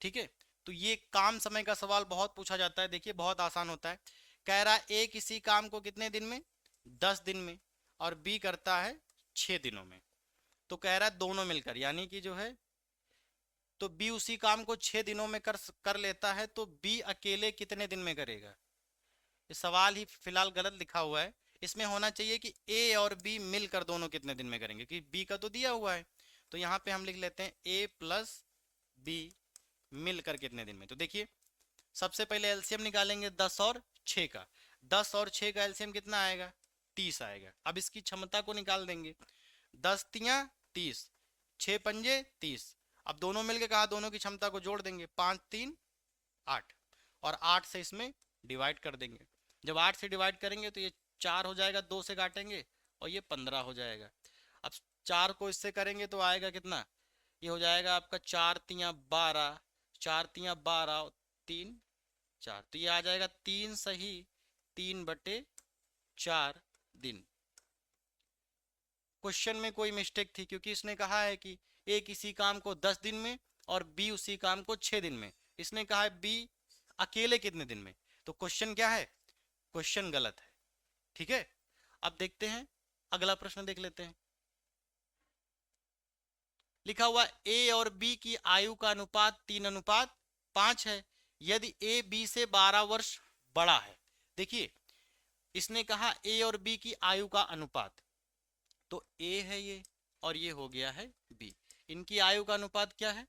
ठीक है, तो ये काम समय का सवाल बहुत पूछा जाता है। देखिए बहुत आसान होता है, कह रहा है ए किसी काम को कितने दिन में 10 दिन में और बी करता है 6 दिनों में, तो कह रहा है दोनों मिलकर, यानी कि जो है तो बी उसी काम को 6 दिनों में कर लेता है, तो बी अकेले कितने दिन में करेगा। ये सवाल ही फिलहाल गलत लिखा हुआ है, इसमें होना चाहिए कि ए और बी मिलकर दोनों कितने दिन में करेंगे, क्योंकि बी का तो दिया हुआ है। तो यहाँ पे हम लिख लेते हैं ए प्लस बी मिलकर कितने दिन में। तो देखिए सबसे पहले एलसीएम निकालेंगे 10 और 6 का, 10 और 6 का एलसीएम कितना आएगा 30 आएगा। अब इसकी क्षमता को निकाल देंगे, 10 तियां 30, 6 पंजे 30। अब दोनों मिलके कहा दोनों की क्षमता को जोड़ देंगे, 5 3 8 और 8 से इसमें डिवाइड कर देंगे। जब 8 से डिवाइड करेंगे तो ये 4 हो जाएगा, 2 से काटेंगे और ये 15 हो जाएगा। अब 4 को इससे करेंगे तो आएगा कितना, ये हो जाएगा आपका 4 तियां 12, 4 तियां 12 और 3 4, तो ये आ जाएगा 3 सही 3/4 दिन। क्वेश्चन में कोई मिस्टेक थी, क्योंकि इसने कहा है कि ए किसी काम को 10 दिन में और बी उसी काम को 6 दिन में, इसने कहा है बी अकेले कितने दिन में, तो क्वेश्चन क्या है, क्वेश्चन गलत है। ठीक है, अब देखते हैं अगला प्रश्न देख लेते हैं। लिखा हुआ ए और बी की आयु का अनुपात 3:5 है, यदि ए बी से 12 वर्ष बड़ा है। देखिए इसने कहा ए और बी की आयु का अनुपात, तो ए है ये और ये हो गया है बी, इनकी आयु का अनुपात क्या है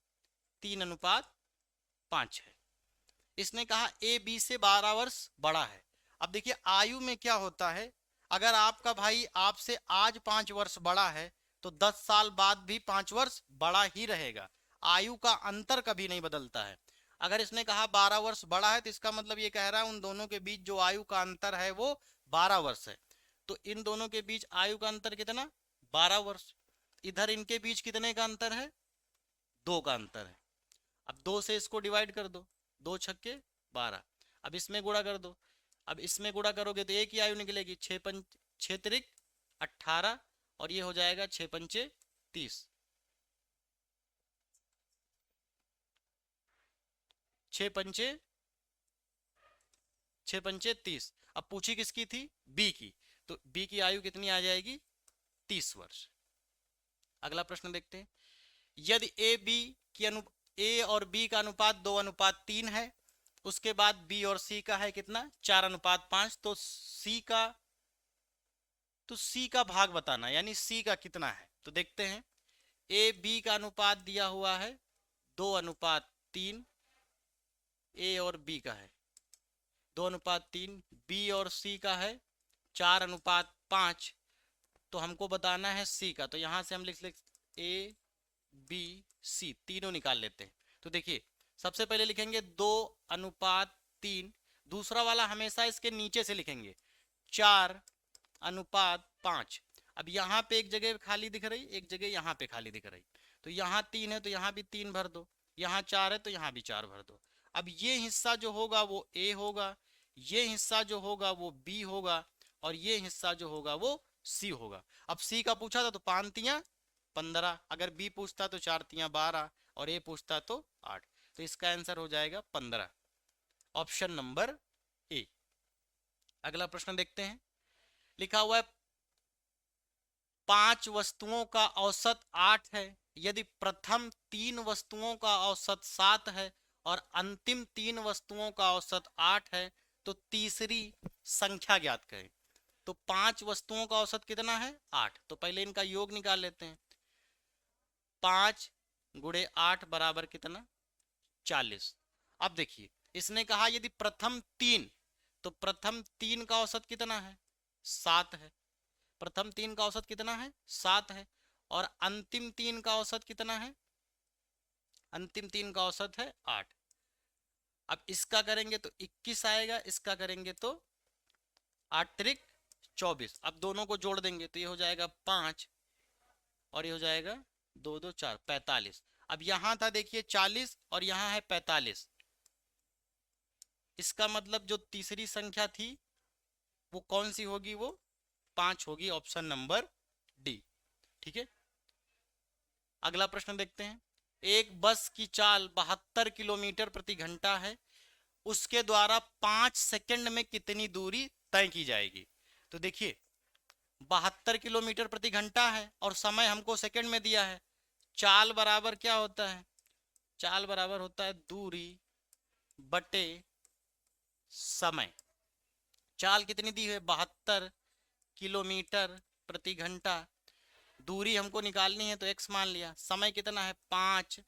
3:5 है। इसने कहा ए बी से 12 वर्ष बड़ा है। अब देखिए आयु में क्या होता है, अगर आपका भाई आपसे आज 5 वर्ष बड़ा है तो 10 साल बाद भी 5 वर्ष बड़ा ही रहेगा, आयु का अंतर कभी नहीं बदलता है। अगर इसने कहा 12 वर्ष बड़ा है तो इसका मतलब ये कह रहा है उन दोनों के बीच जो आयु का अंतर है वो 12 वर्ष है, तो इन दोनों के बीच आयु का अंतर कितना 12 वर्ष। इधर इनके बीच कितने का अंतर है 2 का अंतर है। अब 2 से इसको डिवाइड कर दो, 2 छक्के 12, अब इसमें गुणा कर दो, अब इसमें गुणा करोगे तो एक ही आयु निकलेगी, 6 त्रिक 18 और ये हो जाएगा 6 पंचे 30, 6 पंचे 30। अब पूछी किसकी थी, बी की, तो बी की आयु कितनी आ जाएगी, 30 वर्ष। अगला प्रश्न देखते हैं, यदि ए और बी का अनुपात 2:3 है, उसके बाद बी और सी का है कितना, 4:5, तो सी का भाग बताना, यानी सी का कितना है। तो देखते हैं, ए बी का अनुपात दिया हुआ है 2:3, ए और बी का है 2:3, बी और सी का है 4:5, तो हमको बताना है सी का। तो यहां से हम लिख ए बी सी तीनों निकाल लेते हैं। तो देखिए, सबसे पहले लिखेंगे 2:3, दूसरा वाला हमेशा इसके नीचे से लिखेंगे 4:5। अब यहाँ पे एक जगह खाली दिख रही, एक जगह यहाँ पे खाली दिख रही, तो यहाँ 3 है तो यहाँ भी 3 भर दो, यहाँ 4 है तो यहाँ भी 4 भर दो। अब ये हिस्सा जो होगा वो ए होगा, ये हिस्सा जो होगा वो बी होगा, और ये हिस्सा जो होगा वो सी होगा। अब सी का पूछा था तो 5 तियां 15, अगर बी पूछता तो 4 तियां 12, और ए पूछता तो 8, तो इसका आंसर हो जाएगा 15, ऑप्शन नंबर ए। अगला प्रश्न देखते हैं, लिखा हुआ है 5 वस्तुओं का औसत 8 है, यदि प्रथम 3 वस्तुओं का औसत 7 है और अंतिम 3 वस्तुओं का औसत 8 है, तो तीसरी संख्या ज्ञात करें। तो 5 वस्तुओं का औसत कितना है, 8, तो पहले इनका योग निकाल लेते हैं। 5 गुणे 8 बराबर कितना, 40। अब देखिए, इसने कहा यदि प्रथम 3, तो प्रथम 3 का औसत कितना है, 7 है। प्रथम 3 का औसत कितना है, 7 है, और अंतिम 3 का औसत कितना है, अंतिम 3 का औसत है 8। अब इसका करेंगे तो 21 आएगा, इसका करेंगे तो 8 त्रिक 24। अब दोनों को जोड़ देंगे तो ये हो जाएगा 5 और ये हो जाएगा 2 2 4 45। अब यहां था देखिए 40 और यहां है 45, इसका मतलब जो तीसरी संख्या थी वो कौन सी होगी, वो 5 होगी, ऑप्शन नंबर डी। ठीक है, अगला प्रश्न देखते हैं, एक बस की चाल 72 किलोमीटर प्रति घंटा है, उसके द्वारा 5 सेकंड में कितनी दूरी तय की जाएगी। तो देखिए, 72 किलोमीटर प्रति घंटा है और समय हमको सेकंड में दिया है। चाल बराबर क्या होता है, चाल बराबर होता है दूरी बटे समय। चाल कितनी दी है, 72 किलोमीटर प्रति घंटा, दूरी हमको निकालनी है तो x मान लिया, समय कितना है 5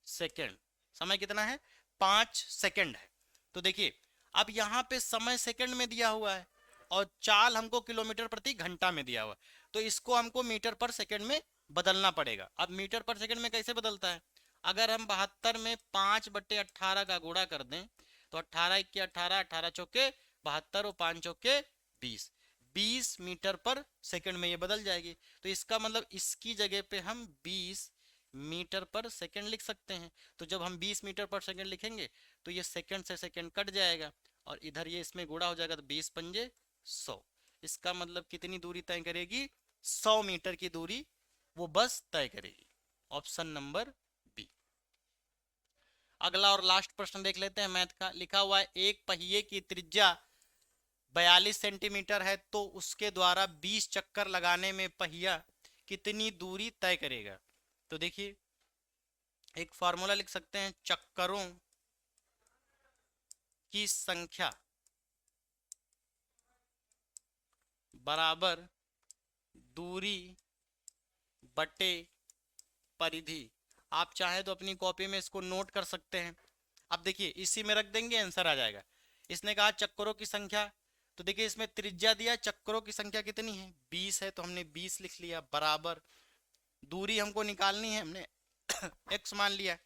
सेकंड, समय कितना है 5 सेकंड है। तो देखिए, अब यहाँ पे समय सेकंड में दिया हुआ है और चाल हमको किलोमीटर प्रति घंटा में दिया हुआ है, तो इसको हमको मीटर पर सेकंड में बदलना पड़ेगा। अब मीटर पर सेकंड में कैसे बदलता है, अगर हम 72 में 5/18 का गुणा कर दें तो 18 × 18, 18 चौके 72 और 5 चौके 20, 20 मीटर पर सेकंड में ये बदल जाएगी। तो इसका मतलब इसकी जगह पे हम 20 मीटर पर सेकंड लिख सकते हैं। तो जब हम 20 मीटर पर सेकंड लिखेंगे तो ये सेकंड से सेकंड कट जाएगा और इधर ये इसमें गुणा हो जाएगा, तो 20 पंजे 100, इसका मतलब कितनी दूरी तय करेगी, 100 मीटर की दूरी वो बस तय करेगी, ऑप्शन नंबर बी। अगला और लास्ट प्रश्न देख लेते हैं मैथ का, लिखा हुआ है एक पहिए की त्रिज्या 42 सेंटीमीटर है, तो उसके द्वारा 20 चक्कर लगाने में पहिया कितनी दूरी तय करेगा। तो देखिए, एक फॉर्मूला लिख सकते हैं, चक्करों की संख्या बराबर दूरी बटे परिधि। आप चाहे तो अपनी कॉपी में इसको नोट कर सकते हैं। अब देखिए, इसी में रख देंगे, आंसर आ जाएगा। इसने कहा चक्करों की संख्या, तो देखिए इसमें त्रिज्या दिया, चक्करों की संख्या कितनी है 20 है, तो हमने 20 लिख लिया, बराबर दूरी हमको निकालनी है, हमने x मान लिया।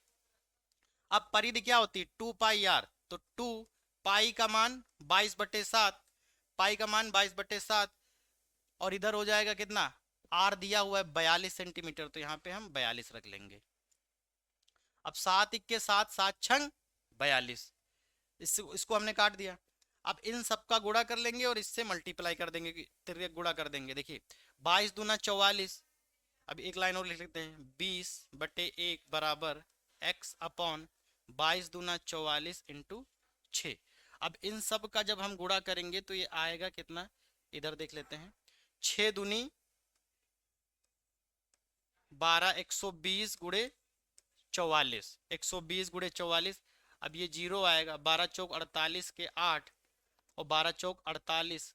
अब परिधि क्या होती है 2πr, तो 2 पाई का मान 22/7, पाई का मान 22/7, और इधर हो जाएगा कितना, r दिया हुआ है 42 सेंटीमीटर, तो यहाँ पे हम 42 रख लेंगे। अब 7 × 7 7 6 42, इसको हमने काट दिया। अब इन सब का गुणा कर लेंगे और इससे मल्टीप्लाई कर देंगे, तिर्यक गुणा कर देंगे। देखिए 22 दूना 44, अब एक लाइन और लिख लेते हैं, 20/1 बराबर x अपॉन 22 दूना 44 इंटू 6। अब इन सब का जब हम गुणा करेंगे तो ये आएगा कितना, इधर देख लेते हैं, 6 दूनी 12, 120 गुणे 44, 120 गुणे 44। अब ये जीरो आएगा, 12 चौक 48 के 8 और 12 चौक 48,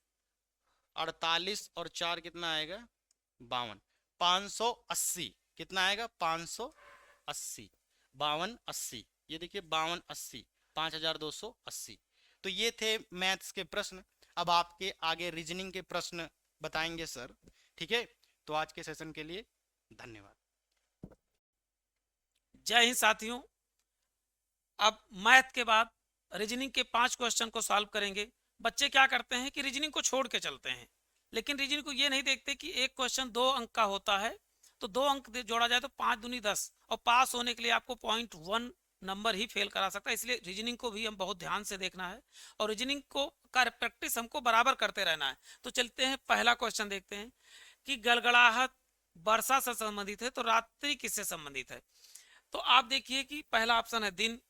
48 और 4 कितना आएगा 52, 580 कितना आएगा 580, 5280, ये देखिए 5280, 5280। तो ये थे मैथ्स के प्रश्न। अब आपके आगे रीजनिंग के प्रश्न बताएंगे सर, ठीक है। तो आज के सेशन के लिए धन्यवाद। जय हिंद साथियों। अब मैथ के बाद रीजनिंग के 5 क्वेश्चन को सॉल्व करेंगे। बच्चे क्या करते हैं कि रीजनिंग को छोड़ के चलते हैं, लेकिन रीजनिंग को ये नहीं देखते कि एक क्वेश्चन 2 अंक का होता है, तो 2 अंक जोड़ा जाए तो 5 दूनी 10, और पास होने के लिए आपको 0.1 नंबर ही फेल करा सकता है। इसलिए रीजनिंग को भी हम बहुत ध्यान से देखना है और रीजनिंग को का प्रैक्टिस हमको बराबर करते रहना है। तो चलते हैं, पहला क्वेश्चन देखते हैं कि गड़गड़ाहट वर्षा से संबंधित है तो रात्रि किससे संबंधित है। तो आप देखिए कि पहला ऑप्शन है दिन,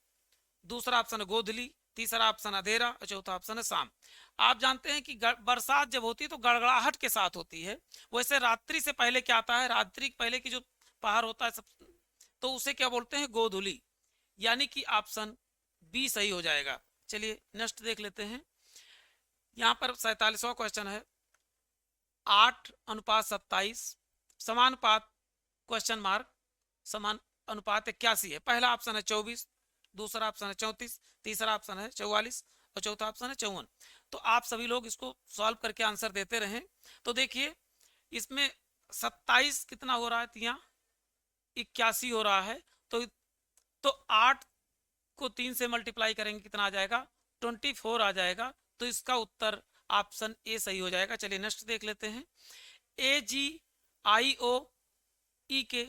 दूसरा ऑप्शन है गोधली, तीसरा ऑप्शन अंधेरा और चौथा ऑप्शन है शाम। आप जानते हैं कि बरसात जब होती है तो गड़गड़ाहट के साथ होती है। वैसे रात्रि से पहले क्या आता है, रात्रि पहले की जो पहाड़ होता है सब, तो उसे क्या बोलते हैं, गोधुली। यानी कि ऑप्शन बी सही हो जाएगा। चलिए नेक्स्ट देख लेते हैं। यहाँ पर 47वां क्वेश्चन है, 8:27 समानुपात क्वेश्चन मार्क समान अनुपात 81 है। पहला ऑप्शन है 24, दूसरा ऑप्शन है 34, तीसरा ऑप्शन है 44 और चौथा ऑप्शन है 54। तो आप सभी लोग इसको सॉल्व करके आंसर देते रहें। तो देखिए इसमें 27 कितना हो रहा है, यहाँ 81 हो रहा है। तो 8 को 3 से मल्टीप्लाई करेंगे कितना आ जाएगा, 24 आ जाएगा। तो इसका उत्तर ऑप्शन ए सही हो जाएगा। चलिए नेक्स्ट देख लेते हैं, AGIOE के।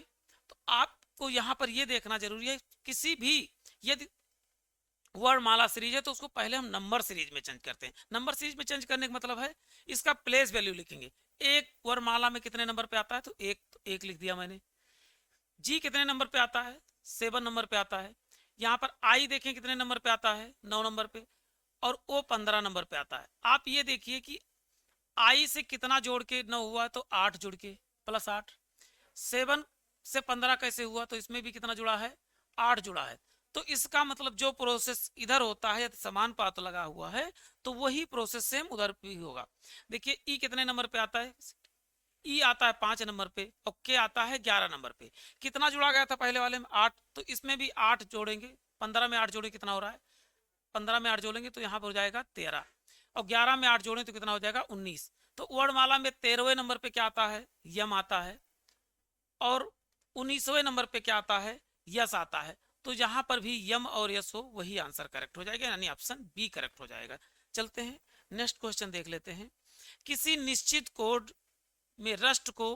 तो आपको यहाँ पर ये देखना जरूरी है, किसी भी यदि वर्णमाला सीरीज है तो उसको पहले हम नंबर सीरीज में चेंज करते हैं। नंबर सीरीज में चेंज करने का मतलब है इसका प्लेस वैल्यू लिखेंगे। एक वर्णमाला में कितने नंबर पे आता है, तो एक लिख दिया मैंने। जी कितने नंबर पे आता है, 7 नंबर पे आता है। यहाँ पर आई देखें कितने नंबर पे आता है, 9 नंबर पे, और ओ 15 नंबर पे आता है। आप ये देखिए कि आई से कितना जोड़ के 9 हुआ, तो 8 जोड़ के प्लस 8। 7 से 15 कैसे हुआ, तो इसमें भी कितना जुड़ा है, 8 जुड़ा है। तो इसका मतलब जो प्रोसेस इधर होता है, यदि समान पात लगा हुआ है तो वही प्रोसेस सेम उधर भी होगा। देखिए ई कितने नंबर पे आता है, ई आता है 5 नंबर पे और के आता है 11 नंबर पे। कितना जुड़ा गया था पहले वाले में, 8, तो इसमें भी 8 जोड़ेंगे। 15 में 8 जोड़ेंगे कितना हो रहा है, 15 में 8 जोड़ेंगे तो यहाँ पर हो जाएगा 13, और 11 में 8 जोड़ें तो कितना हो जाएगा 19। तो वर्णमाला में 13वें नंबर पे क्या आता है, यम आता है, और 19वें नंबर पे क्या आता है, यस आता है। तो जहां पर भी यम और यस हो वही आंसर करेक्ट हो जाएगा, यानी ऑप्शन बी करेक्ट हो जाएगा। चलते हैं नेक्स्ट क्वेश्चन देख लेते हैं। किसी निश्चित कोड में रस्ट को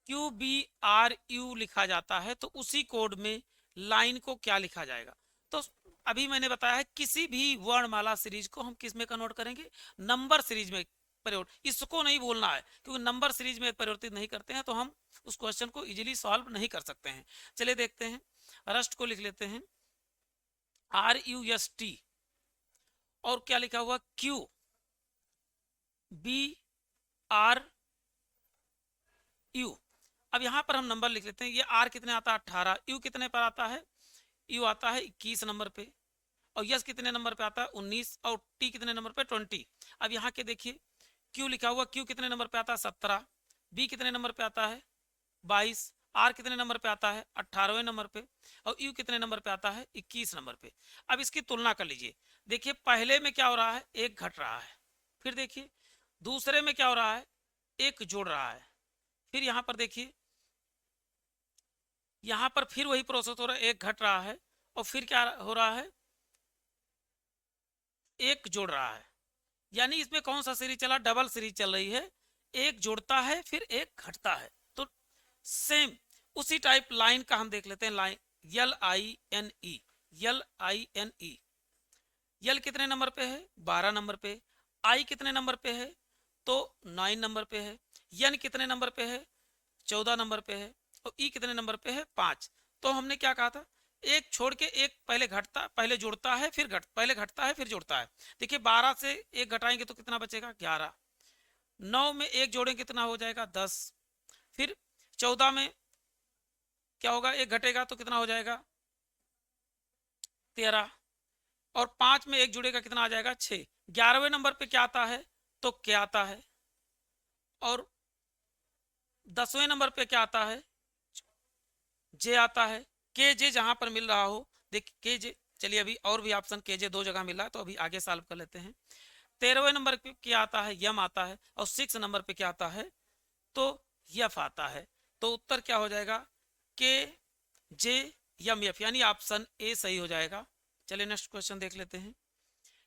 QBRU लिखा जाता है तो उसी कोड में लाइन को क्या लिखा जाएगा। तो अभी मैंने बताया है किसी भी वर्णमाला सीरीज को हम किस में कन्वर्ट करेंगे, नंबर सीरीज में परिवर्तित। इसको नहीं बोलना है क्योंकि नंबर सीरीज में परिवर्तित नहीं करते हैं तो हम उस क्वेश्चन को इजीली सॉल्व नहीं कर सकते हैं। चलिए देखते हैं, रस्ट को लिख लेते हैं RUST, और क्या लिखा हुआ QBRU। अब यहां पर हम नंबर लिख लेते हैं। ये R कितने आता है 18, U कितने पर आता है, U आता है 21 नंबर पे, और यस कितने नंबर पे आता है 19, और टी कितने नंबर पे 20। अब यहाँ के देखिए क्यू लिखा हुआ, क्यू कितने नंबर पे आता है 17, बी कितने नंबर पे आता है 22, आर कितने नंबर पे आता है 18वें नंबर पे, और यू कितने नंबर पे आता है 21 नंबर पे। अब इसकी तुलना कर लीजिए। देखिए पहले में क्या हो रहा है, एक घट रहा है, फिर देखिए दूसरे में क्या हो रहा है, एक जोड़ रहा है, फिर यहाँ पर देखिए यहाँ पर फिर वही प्रोसेस हो रहा है, एक घट रहा है और फिर क्या हो रहा है, एक जोड़ रहा है। यानी इसमें कौन सा सीरीज चला, डबल सीरीज चल रही है, एक जोड़ता है फिर एक घटता है। तो सेम उसी टाइप लाइन का हम देख लेते हैं, लाइन LINE, LINE। यल कितने नंबर पे है? 12 नंबर पे। आई कितने नंबर पे है? तो 9 नंबर पे है। यन कितने नंबर पे है? 14 नंबर पे है। और ई कितने नंबर पे है? 5। तो हमने क्या कहा था, एक छोड़ के एक पहले जुड़ता है फिर पहले घटता है फिर जुड़ता है। देखिए 12 से एक घटाएंगे तो कितना बचेगा? 11। 9 में एक जोड़ेंगे कितना हो जाएगा? 10। फिर 14 में क्या होगा? एक घटेगा तो कितना हो जाएगा? 13। और 5 में एक जुड़ेगा कितना आ जाएगा? 6। 11वें नंबर पे क्या आता है? तो क्या आता है? और 10वें नंबर पे क्या आता है? जे आता है। के जे जहां पर मिल रहा हो, देख के जे, चलिए अभी और भी ऑप्शन के जे 2 जगह मिला है तो अभी आगे सॉल्व कर लेते हैं। 13वें नंबर पे क्या आता है? यम आता है। और 6 नंबर पे क्या आता है? तो यफ आता है। तो उत्तर क्या हो जाएगा? के जे यम यफ, यानी ऑप्शन ए सही हो जाएगा। चलिए नेक्स्ट क्वेश्चन देख लेते हैं।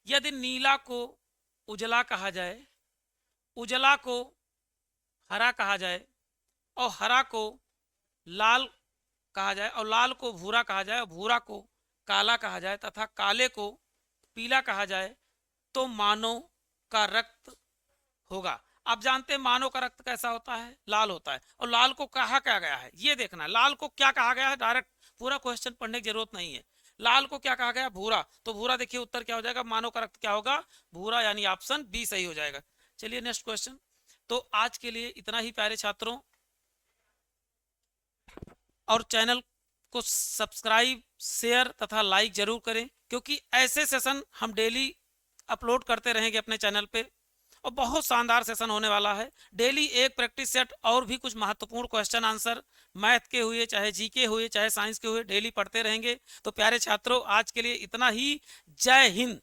यदि नीला को उजला कहा जाए, उजला को हरा कहा जाए और हरा को लाल कहा जाए और लाल को भूरा कहा जाए और भूरा को काला कहा जाए तथा काले को पीला कहा जाए, तो मानव का रक्त होगा। आप जानते हैं मानव का रक्त कैसा होता है? लाल होता है। और लाल को कहा क्या गया है ये देखना है। लाल को क्या कहा गया है? डायरेक्ट पूरा क्वेश्चन पढ़ने की जरूरत नहीं है। लाल को क्या कहा गया? भूरा। तो भूरा देखिए उत्तर क्या हो जाएगा? मानव का रक्त क्या होगा? भूरा, यानी ऑप्शन बी सही हो जाएगा। चलिए नेक्स्ट क्वेश्चन। तो आज के लिए इतना ही प्यारे छात्रों, और चैनल को सब्सक्राइब, शेयर तथा लाइक जरूर करें, क्योंकि ऐसे सेशन हम डेली अपलोड करते रहेंगे अपने चैनल पे और बहुत शानदार सेशन होने वाला है। डेली एक प्रैक्टिस सेट और भी कुछ महत्वपूर्ण क्वेश्चन आंसर मैथ के हुए, चाहे जीके हुए, चाहे साइंस के हुए, डेली पढ़ते रहेंगे। तो प्यारे छात्रों आज के लिए इतना ही। जय हिंद।